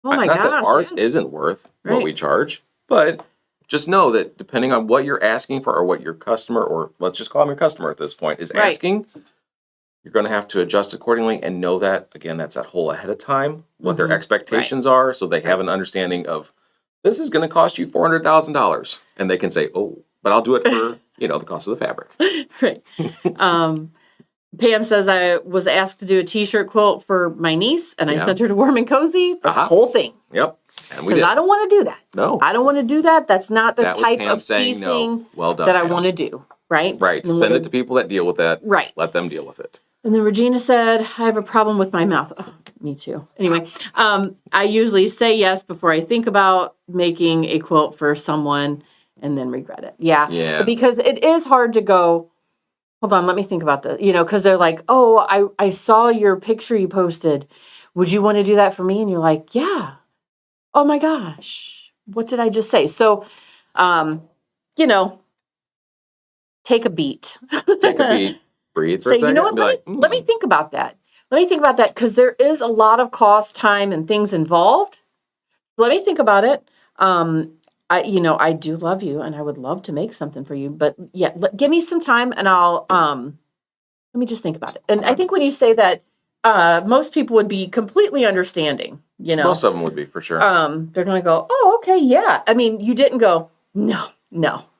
Oh my Not gosh! That ours isn't worth what we charge, but just know that depending on what you're asking for, or what your customer, or let's just call them your customer at this point, is asking, you're going to have to adjust accordingly, and know that, again, that's that whole ahead of time, what their expectations are, so they have an understanding of, this is going to cost you $400,000. And they can say, oh, but I'll do it for, the cost of the fabric. Right. Pam says I was asked to do a t-shirt quilt for my niece, and I Yeah. sent her to Warm and Cozy for the whole thing. Yep. And we Because did. I don't want to do that. No. I don't want to do that. That's not the That was type Pam of saying piecing no. Well done, that I Pam. want to do. Right? Right. And Send it to people that deal with that. Right. Let them deal with it. And then Regina said, I have a problem with my mouth. Oh, me too. Anyway, I usually say yes before I think about making a quilt for someone and then regret it. Yeah. Yeah. Because it is hard to go, hold on, let me think about this. You know, because they're like, oh, I saw your picture you posted. Would you want to do that for me? And you're like, yeah. Oh my gosh. What did I just say? So, you know, take a beat. Take a beat. Breathe for a Say, second. you know what? And be Let me think about that. Let me think about that because there is a lot of cost, time, and things involved. Let me think about it. I do love you, and I would love to make something for you. But yeah, give me some time, and I'll let me just think about it. And I think when you say that, most people would be completely understanding. You know, most of them would be for sure. they're going to go, oh, okay, yeah. I mean, you didn't go, no.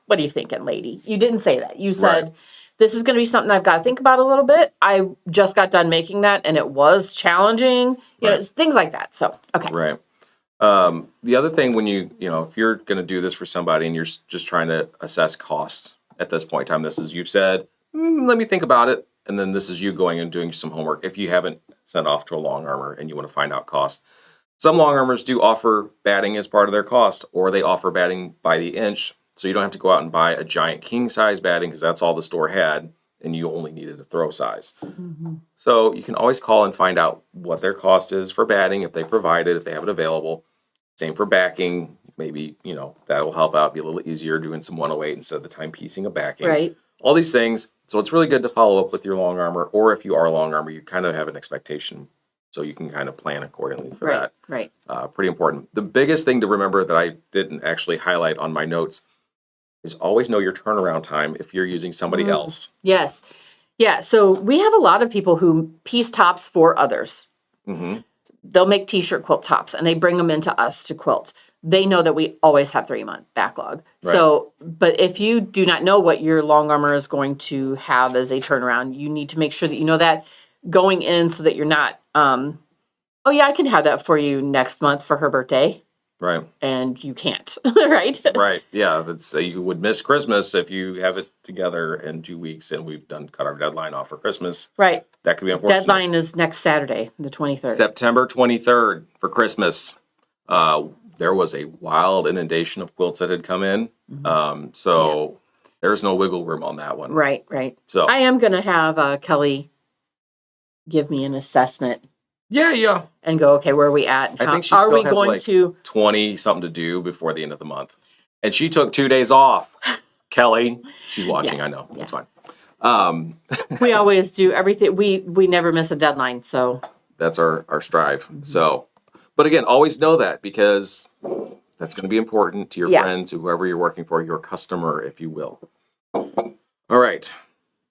What are you thinking, lady? You didn't say that. You said. Right. This is going to be something I've got to think about a little bit. I just got done making that, and it was challenging. You know, it's things like that. So, okay. Right. The other thing when if you're going to do this for somebody and you're just trying to assess cost at this point in time, this is you've said, let me think about it. And then this is you going and doing some homework. If you haven't sent off to a long armor and you want to find out cost, some long armors do offer batting as part of their cost, or they offer batting by the inch. So you don't have to go out and buy a giant king size batting because that's all the store had and you only needed a throw size. Mm-hmm. So you can always call and find out what their cost is for batting if they provide it, if they have it available. Same for backing. Maybe, that will help out, be a little easier doing some 108 instead of the time piecing a backing. Right. All these things. So it's really good to follow up with your long armor, or if you are long armor, you kind of have an expectation so you can kind of plan accordingly for that. Right. Pretty important. The biggest thing to remember that I didn't actually highlight on my notes is always know your turnaround time if you're using somebody else. Yes. Yeah. So we have a lot of people who piece tops for others. Mm-hmm. They'll make t-shirt quilt tops and they bring them into us to quilt. They know that we always have 3-month backlog. Right. So, but if you do not know what your long armor is going to have as a turnaround, you need to make sure that you know that going in so that you're not, oh yeah, I can have that for you next month for her birthday. Right. And you can't, right? Right. Yeah. That's you would miss Christmas if you have it together in 2 weeks and we've cut our deadline off for Christmas. Right. That could be unfortunate. Deadline is next Saturday, the 23rd. September 23rd for Christmas. There was a wild inundation of quilts that had come in. So there's no wiggle room on that one. Right. So I am going to have Kelly give me an assessment. Yeah. And go, okay, where are we at? I think she are still we has going to 20 something to do before the end of the month. And she took 2 days off. Kelly, she's watching, Yeah. I know. Yeah. It's fine. We always do everything. We never miss a deadline. So That's our strive. So, but again, always know that because that's going to be important to your friends, whoever you're working for, your customer, if you will. All right.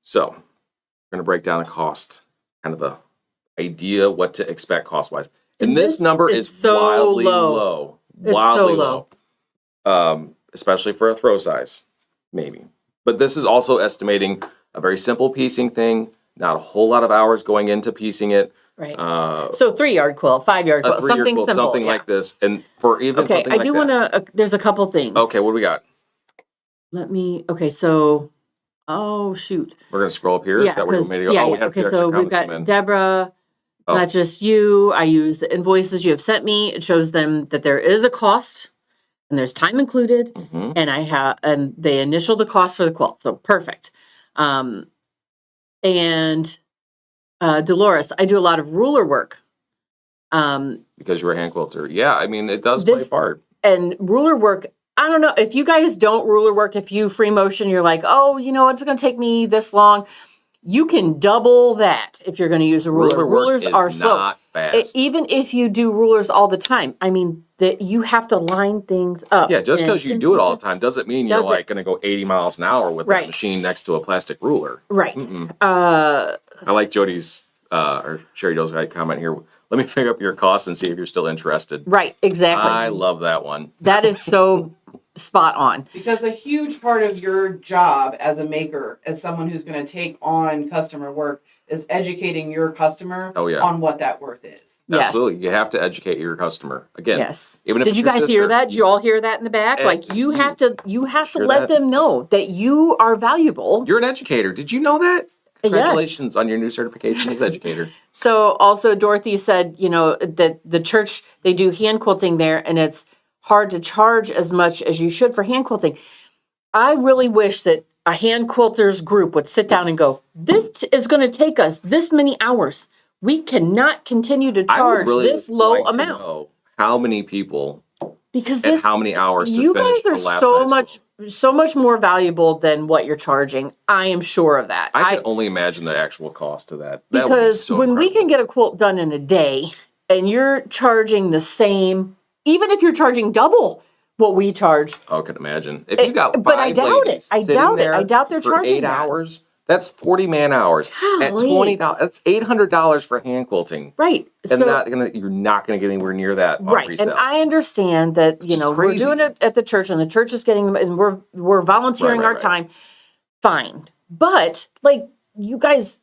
So we're going to break down the cost, kind of the idea what to expect cost-wise. And this number is so wildly low. It's wildly so low. Especially for a throw size, maybe. But this is also estimating a very simple piecing thing, not a whole lot of hours going into piecing it. Right. So 3-yard quilt, 5-yard quilt, something simple. Something like this. And for even something like that. I do want to, there's a couple things. Okay, what do we got? So, oh, shoot. We're going to scroll up here. Yeah, Is that where you want me to go? We have so we've got Deborah. It's not just you. I use the invoices you have sent me. It shows them that there is a cost and there's time included. Mm-hmm. And they initial the cost for the quilt. So perfect. And Dolores, I do a lot of ruler work. Because you're a hand quilter. Yeah, I mean, it does play a part. And ruler work, I don't know, if you guys don't ruler work, if you free motion, you're like, oh, it's going to take me this long. You can double that if you're going to use a ruler. Rulers are slow. Not fast. Even if you do rulers all the time, I mean, that you have to line things up. Yeah, just because you do it all the time doesn't mean you're going to go 80 miles an hour with that machine next to a plastic ruler. Right. I like Jody's or Sherry Doe's comment here. let me figure up your costs and see if you're still interested. Right, exactly. I love that one. That is so spot on. Because a huge part of your job as a maker, as someone who's going to take on customer work, is educating your customer on what that worth is. Yes. Absolutely. You have to educate your customer. Again, yes. Even if Did you guys hear that? Did you all hear that in the back? Like you have to let them know that you are valuable. You're an educator. Did you know that? Congratulations on your new certification as educator. So also Dorothy said, that the church, they do hand quilting there and it's hard to charge as much as you should for hand quilting. I really wish that a hand quilters group would sit down and go, this is going to take us this many hours. We cannot continue to charge this low amount. To know how many people because and how many hours you to finish guys are so much more valuable than what you're charging. I am sure of that. I can only imagine the actual cost of that. Because when we can get a quilt done in a day and you're charging the same, even if you're charging double what we charge. I can imagine. If you got but I doubt it. I doubt it. I doubt they're for charging 8 that. hours. That's 40 man hours. At $20, that's $800 for hand quilting. Right. And you're not gonna get anywhere near that on resale. And I understand that, we're doing it at the church and the church is getting them and we're volunteering our time. Fine. But like you guys,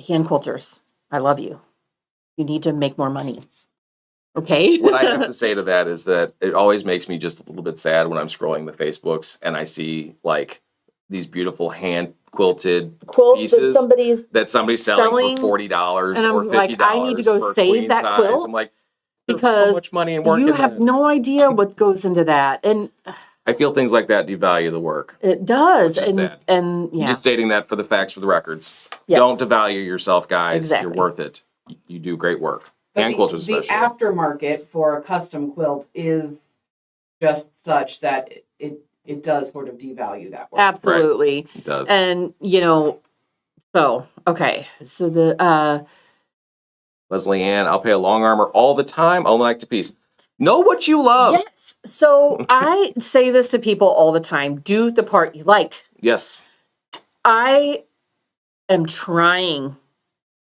hand quilters, I love you. You need to make more money. Okay. What I have to say to that is that it always makes me just a little bit sad when I'm scrolling the Facebooks and I see like these beautiful hand quilted pieces that somebody's selling for $40 and I'm or $50. Like, I need to go save that quilt. I'm like, there's because so much money and work you in have that. no idea what goes into that. And I feel things like that devalue the work. It does. Which is sad. And yeah. Just stating that for the facts, for the records. Yes. Don't devalue yourself, guys. Exactly. You're worth it. You do great work. But Hand quilters especially. The aftermarket for a custom quilt is just such that it does sort of devalue that work. Absolutely. Right. It does. And, so, okay. So the, Leslie Ann, I'll pay a long armor all the time. Only like to piece. Know what you love. Yes. So I say this to people all the time. Do the part you like. Yes. I am trying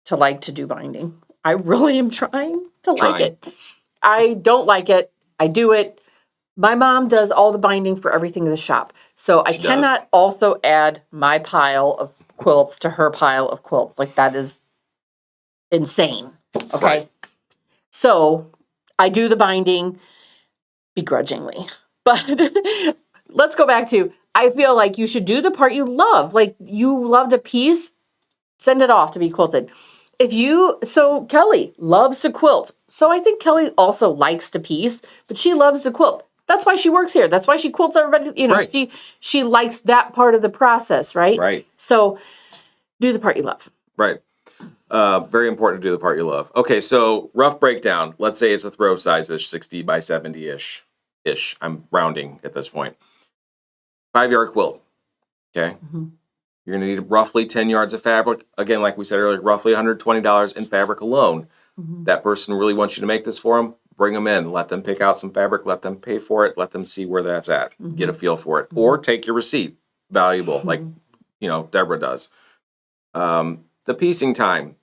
to do binding. I really am trying to like it. I don't like it. I do it. My mom does all the binding for everything in the shop. So I cannot also add my pile of quilts to her pile of quilts. Like that is insane. Okay. Right. So I do the binding begrudgingly. But let's go back to, I feel like you should do the part you love. Like you loved a piece, send it off to be quilted. So Kelly loves to quilt. So I think Kelly also likes to piece, but she loves to quilt. That's why she works here. That's why she quilts everybody. Right. She likes that part of the process, right? Right. So do the part you love. Right. Very important to do the part you love. Okay, so rough breakdown. Let's say it's a throw size-ish, 60 by 70-ish. I'm rounding at this point. 5-yard quilt. Okay. Mm-hmm. You're going to need roughly 10 yards of fabric. Again, like we said earlier, roughly $120 in fabric alone. Mm-hmm. That person really wants you to make this for them. Bring them in. Let them pick out some fabric. Let them pay for it. Let them see where that's at. Mm-hmm. Get a feel for it. Or take your receipt. Valuable, like, Deborah does. The piecing time.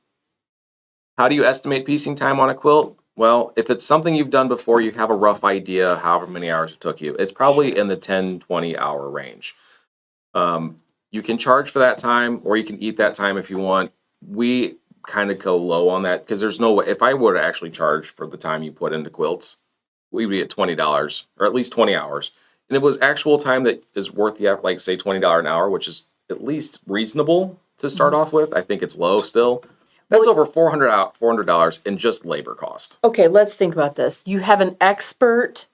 How do you estimate piecing time on a quilt? Well, if it's something you've done before, you have a rough idea however many hours it took you. It's probably in the 10, 20 hour range. You can charge for that time, or you can eat that time if you want. We kind of go low on that because there's no way. If I were to actually charge for the time you put into quilts, we would be at $20 or at least 20 hours. And it was actual time that is worth the, like say $20 an hour, which is at least reasonable to start off with. I think it's low still. That's over $400 in just labor cost. Okay, let's think about this. You have an expert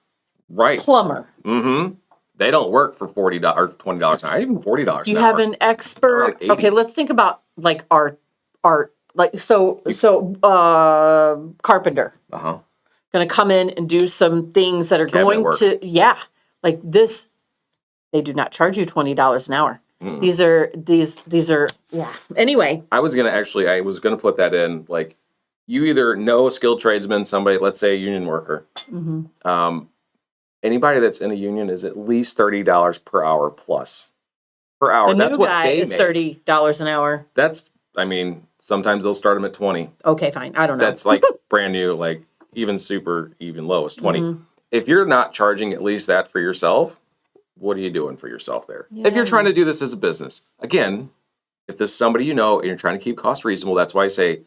plumber. Mm-hmm. They don't work for $40 or $20 an hour, even $40 an hour. You have an expert. Okay, let's think about like art, like carpenter. Going to come in and do some things that are going to like this. They do not charge you $20 an hour. Mm. These are Anyway, I was gonna put that in, like, you either know a skilled tradesman, somebody, let's say a union worker. Mm-hmm. Anybody that's in a union is at least $30 per hour plus. Per hour. That's what they make. $30 an hour. That's, Sometimes they'll start them at 20. Okay, fine. I don't know. That's like brand new, like even low is 20. Mm-hmm. If you're not charging at least that for yourself, what are you doing for yourself there? Yeah. If you're trying to do this as a business, again, if this is somebody you know and you're trying to keep costs reasonable, that's why I say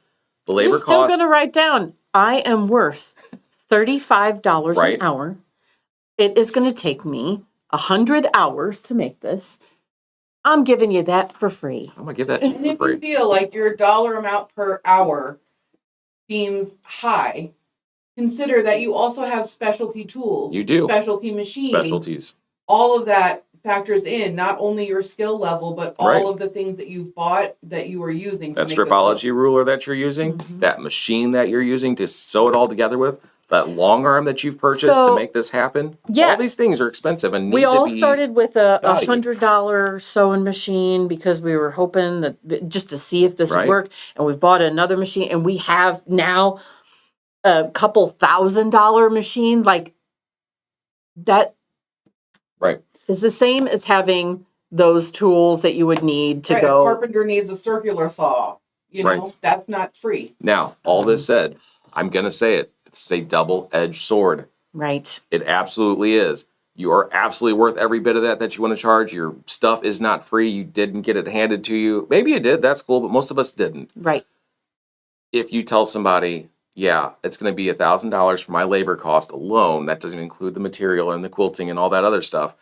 the labor You're still cost. going to write down, I am worth $35 Right. an hour. It is going to take me 100 hours to make this. I'm giving you that for free. I'm going to give that to And you if for you free. feel like your dollar amount per hour seems high, consider that you also have specialty tools. You do. Specialty machines. Specialties. All of that factors in not only your skill level, but all Right. of the things that you've bought that you are using. That to make stripology ruler that you're using, Mhm. that machine that you're using to sew it all together with, that long arm that you've purchased to So, make this happen. yeah. All these things are expensive and need We to all be started with a valued. $100 sewing machine because we were hoping that just to see if this would Right. work. And we've bought another machine, and we have now a couple $1,000 machine. Like that Right. is the same as having those tools that you would need to Right, go. a carpenter needs a circular saw. You know, Right. that's not free. Now, all this said, I'm going to say it. It's a double-edged sword. Right. It absolutely is. You are absolutely worth every bit of that you want to charge. Your stuff is not free. You didn't get it handed to you. Maybe you did. That's cool, but most of us didn't. Right. If you tell somebody, yeah, it's going to be $1,000 for my labor cost alone, that doesn't include the material and the quilting and all that other stuff,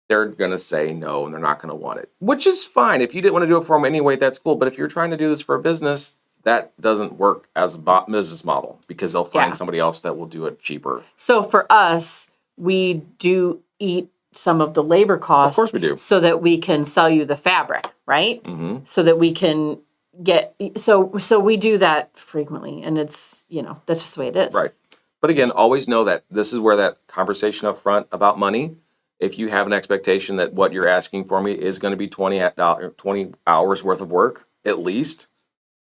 they're going to say no and they're not going to want it, which is fine. If you didn't want to do it for them anyway, that's cool. But if you're trying to do this for a business, that doesn't work as a business model because they'll find Yeah. somebody else that will do it cheaper. So for us, we do eat some of the labor costs. Of course we do. So that we can sell you the fabric, right? Mm-hmm. So that we can get, so we do that frequently, and it's, that's just the way it is. Right. But again, always know that this is where that conversation up front about money, if you have an expectation that what you're asking for me is going to be 20 hours worth of work, at least,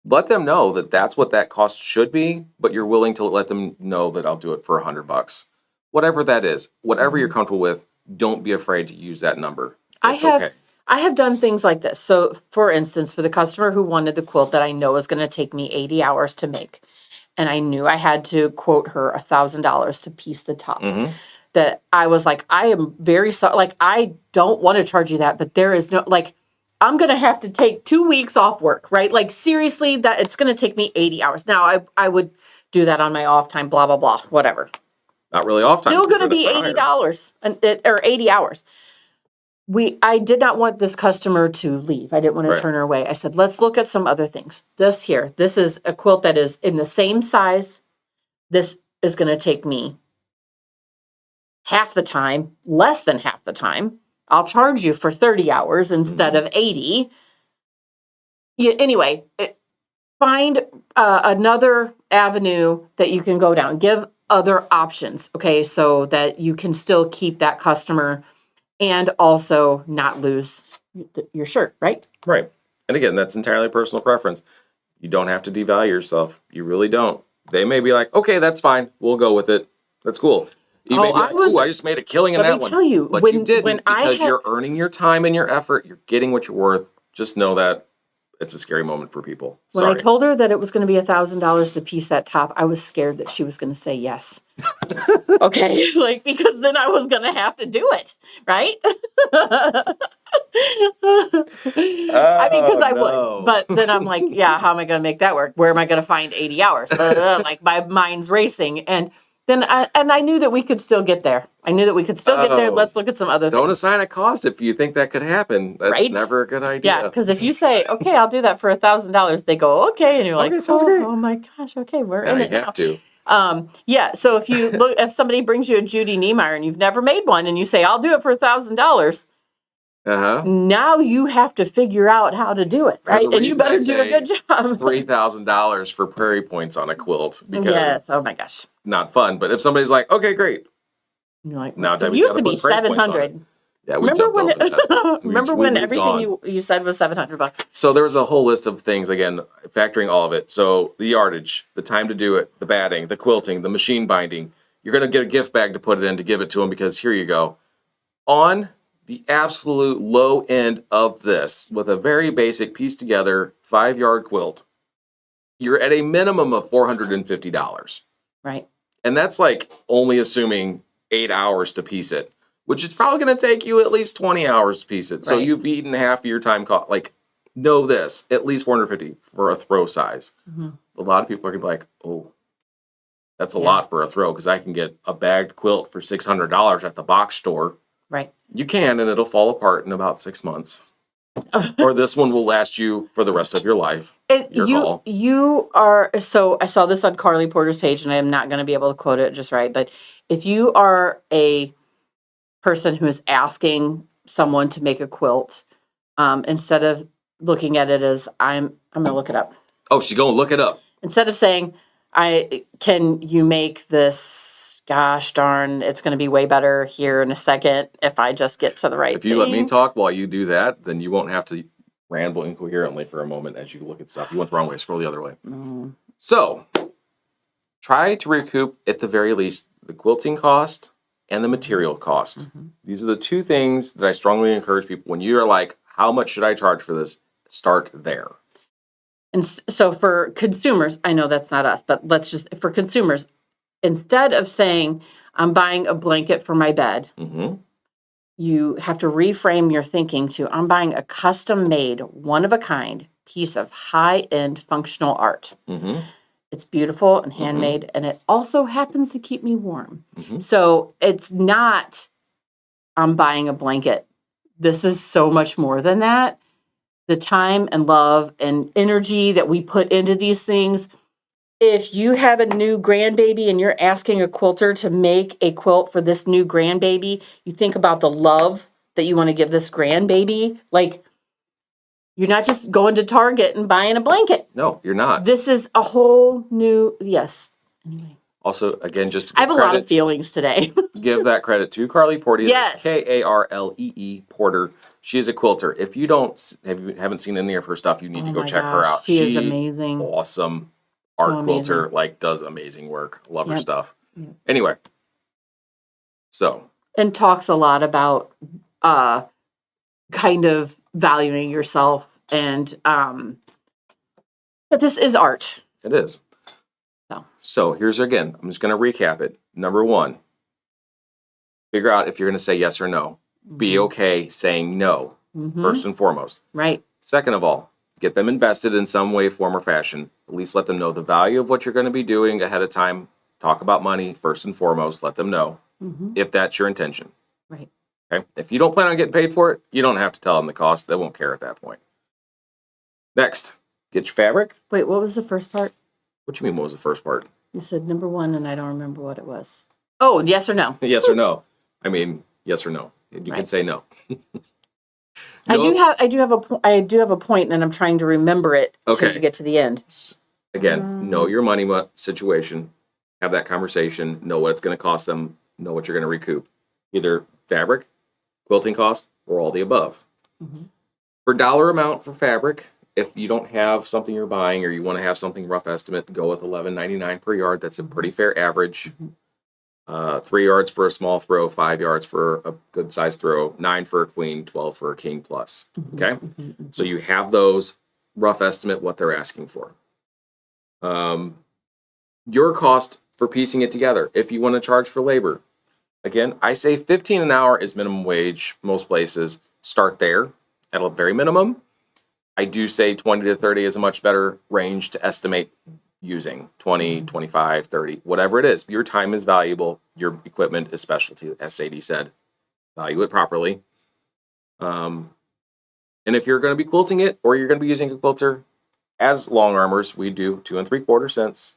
let them know that that's what that cost should be, but you're willing to let them know that I'll do it for $100. Whatever that is, whatever you're comfortable with, don't be afraid to use that number. It's okay. I have done things like this. So, for instance, for the customer who wanted the quilt that I know is going to take me 80 hours to make, and I knew I had to quote her $1,000 to piece the top. Mm-hmm. That I was like, I am very sorry. Like, I don't want to charge you that, but there is no, like, I'm going to have to take 2 weeks off work, right? Like, seriously, that it's going to take me 80 hours. Now, I would do that on my off time, blah, blah, blah, whatever. Not really off time. Still going to be $80 or 80 hours. I did not want this customer to leave. I didn't want to turn her away. I said, let's look at some other things. This is a quilt that is in the same size. This is going to take me half the time, less than half the time. I'll charge you for 30 hours instead of 80. Anyway, find another avenue that you can go down. Give other options, okay, so that you can still keep that customer and also not lose your shirt, right? Right. And again, that's entirely personal preference. You don't have to devalue yourself. You really don't. They may be like, okay, that's fine. We'll go with it. That's cool. You may be like, ooh, I just made a killing in that one. Let me tell you, but you didn't because you're earning your time and your effort. You're getting what you're worth. Just know that it's a scary moment for people. When I told her that it was going to be $1,000 to piece that top, I was scared that she was going to say yes. Okay, because then I was going to have to do it, right? Because I would. But then I'm like, yeah, how am I going to make that work? Where am I going to find 80 hours? Like my mind's racing. And then I knew that we could still get there. Get there. Let's look at some other things. Don't assign a cost if you think that could happen. That's never a good idea. Yeah, because if you say, okay, I'll do that for $1,000, they go, okay. And you're like, sounds great. Oh my gosh, okay, we're in it now. You have to. So if you look, if somebody brings you a Judy Niemeyer and you've never made one and you say, I'll do it for $1,000, now you have to figure out how to do it, right? And you better do a good job. $3,000 for prairie points on a quilt. Because yes. Oh my gosh. Not fun. But if somebody's like, okay, great. You're like, now it used to be $700. Yeah, we remember when everything you said was $700? So there was a whole list of things, again, factoring all of it. So the yardage, the time to do it, the batting, the quilting, the machine binding. You're going to get a gift bag to put it in to give it to them because here you go. On the absolute low end of this, with a very basic piece together 5-yard quilt, you're at a minimum of $450. Right. And that's like only assuming 8 hours to piece it, which is probably going to take you at least 20 hours to piece it. So Right. you've eaten half of your time cost. Like, know this, at least 450 for a throw size. Mm-hmm. A lot of people are going to be like, oh, that's a Yeah. lot for a throw because I can get a bagged quilt for $600 at the box store. Right. You can, and it'll fall apart in about 6 months. Or this one will last you for the rest of your life. Your call. You are, so I saw this on Carly Porter's page, and I am not going to be able to quote it just right, but if you are a person who is asking someone to make a quilt, instead of looking at it as I'm going to look it up. Oh, she's going to look it up. Instead of saying, can you make this? Gosh darn, it's going to be way better here in a second if I just get to the right If you let me talk while you do that, then you won't have to ramble incoherently for a moment as you look at stuff. You went the wrong way. Scroll the other way. Mm. So, try to recoup, at the very least, the quilting cost and the material cost. Mm-hmm. These are the two things that I strongly encourage people. When you're like, how much should I charge for this? Start there. And so for consumers, I know that's not us, but for consumers, instead of saying, I'm buying a blanket for my bed, Mm-hmm. you have to reframe your thinking to, I'm buying a custom-made, one-of-a-kind piece of high-end functional art. Mm-hmm. It's beautiful and handmade, and it also happens to keep me warm. Mm-hmm. So it's not, I'm buying a blanket. This is so much more than that. The time and love and energy that we put into these things. If you have a new grandbaby and you're asking a quilter to make a quilt for this new grandbaby, you think about the love that you want to give this grandbaby. Like, you're not just going to Target and buying a blanket. No, you're not. This is a whole new, yes. Anyway. Also, again, just to I have a lot of feelings today. give that credit to Carly Porter. Yes. Karlee Porter. She is a quilter. If you haven't seen any of her stuff, you need to go check her out. She is amazing. Awesome. So Art quilter, amazing. does amazing work. Love her Yep. stuff. Yep. Anyway, so. And talks a lot about kind of valuing yourself and but this is art. It is. So here's again, I'm just going to recap it. Number one, figure out if you're going to say yes or no. Be okay saying no, first and foremost. Right. Second of all, get them invested in some way, form, or fashion. At least let them know the value of what you're going to be doing ahead of time. Talk about money first and foremost. Let them know if that's your intention. Right. Okay. If you don't plan on getting paid for it, you don't have to tell them the cost. They won't care at that point. Next, get your fabric. Wait, what was the first part? What do you mean, what was the first part? You said number one, and I don't remember what it was. Oh, yes or no? Yes or no. I mean, yes or no. You can say no. I do have a point, and I'm trying to remember it until you get to the end. Again, know your money situation. Have that conversation. Know what it's going to cost them. Know what you're going to recoup. Either fabric, quilting cost, or all the above. For dollar amount for fabric, if you don't have something you're buying or you want to have something rough estimate, go with $11.99 per yard. That's a pretty fair average. 3 yards for a small throw, 5 yards for a good size throw, 9 for a queen, 12 for a king plus. Okay? So you have those, rough estimate what they're asking for. Your cost for piecing it together, if you want to charge for labor. Again, I say $15 an hour is minimum wage most places. Start there at a very minimum. I do say 20 to 30 is a much better range to estimate using. 20, 25, 30, whatever it is. Your time is valuable. Your equipment is specialty, as Sadie said. Value it properly. And if you're going to be quilting it or you're going to be using a quilter, as long armors, we do 2 3/4 cents.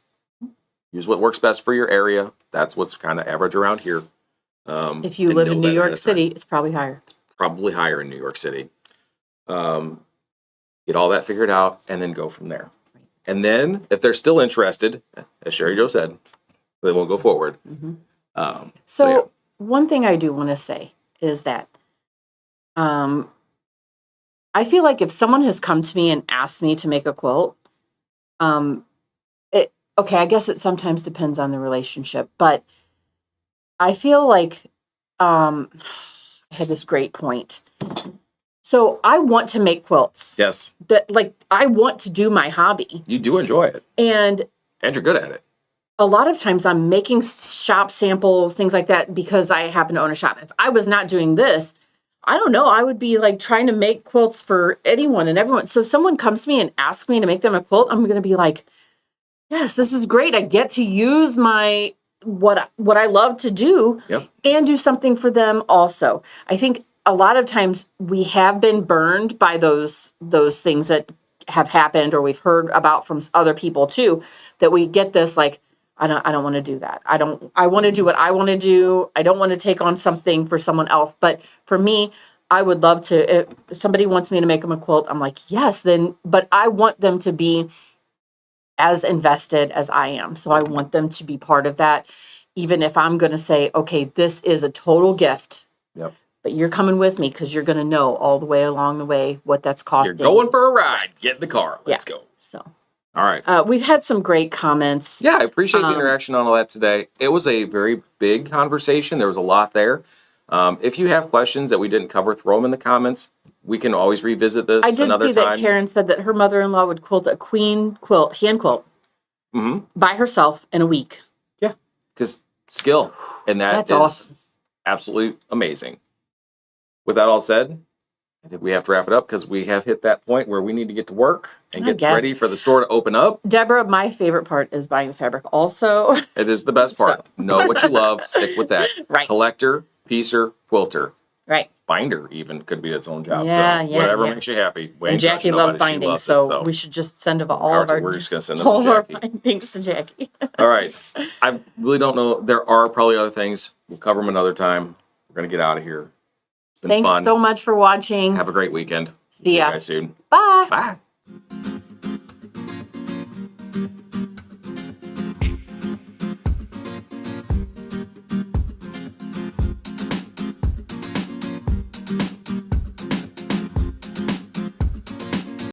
Use what works best for your area. That's what's kind of average around here. If you live in New York City, it's probably higher. It's probably higher in New York City. Get all that figured out and then go from there. And then if they're still interested, as Sherry Jo said, they won't go forward. So one thing I do want to say is that I feel like if someone has come to me and asked me to make a quilt, I guess it sometimes depends on the relationship, but I feel like I had this great point. So I want to make quilts. Yes. That like I want to do my hobby. You do enjoy it. And you're good at it. A lot of times I'm making shop samples, things like that, because I happen to own a shop. If I was not doing this, I don't know, I would be like trying to make quilts for anyone and everyone. So if someone comes to me and asks me to make them a quilt, I'm going to be like, yes, this is great. I get to use my what I love to do and do something for them also. I think a lot of times we have been burned by those things that have happened or we've heard about from other people too, that we get this like, I don't want to do that. I want to do what I want to do. I don't want to take on something for someone else. But for me, I would love to, if somebody wants me to make them a quilt, I'm like, yes, but I want them to be as invested as I am. So I want them to be part of that. Even if I'm going to say, okay, this is a total gift. Yep. But you're coming with me because you're going to know all the way along the way what that's costing. You're going for a ride. Get in the car. Let's go. So. All right. We've had some great comments. Yeah, I appreciate the interaction on all that today. It was a very big conversation. There was a lot there. If you have questions that we didn't cover, throw them in the comments. We can always revisit this another time. I did see that Karen said that her mother-in-law would quilt a queen quilt, hand quilt, by herself in a week. Yeah, because skill. And that's awesome. Absolutely amazing. With that all said, I think we have to wrap it up because we have hit that point where we need to get to work and get ready for the store to open up. Deborah, my favorite part is buying the fabric also. It is the best part. Know what you love. Stick with that. Right. Collector, piecer, quilter. Right. Binder even could be its own job. Yeah, so whatever makes you happy. And Jackie loves binding, so we should just send we're just going to send them to Jackie. Our bindings to Jackie. All right. I really don't know. There are probably other things. We'll cover them another time. We're going to get out of here. It's been fun. Thanks so much for watching. Have a great weekend. See ya. You guys soon. Bye. Bye.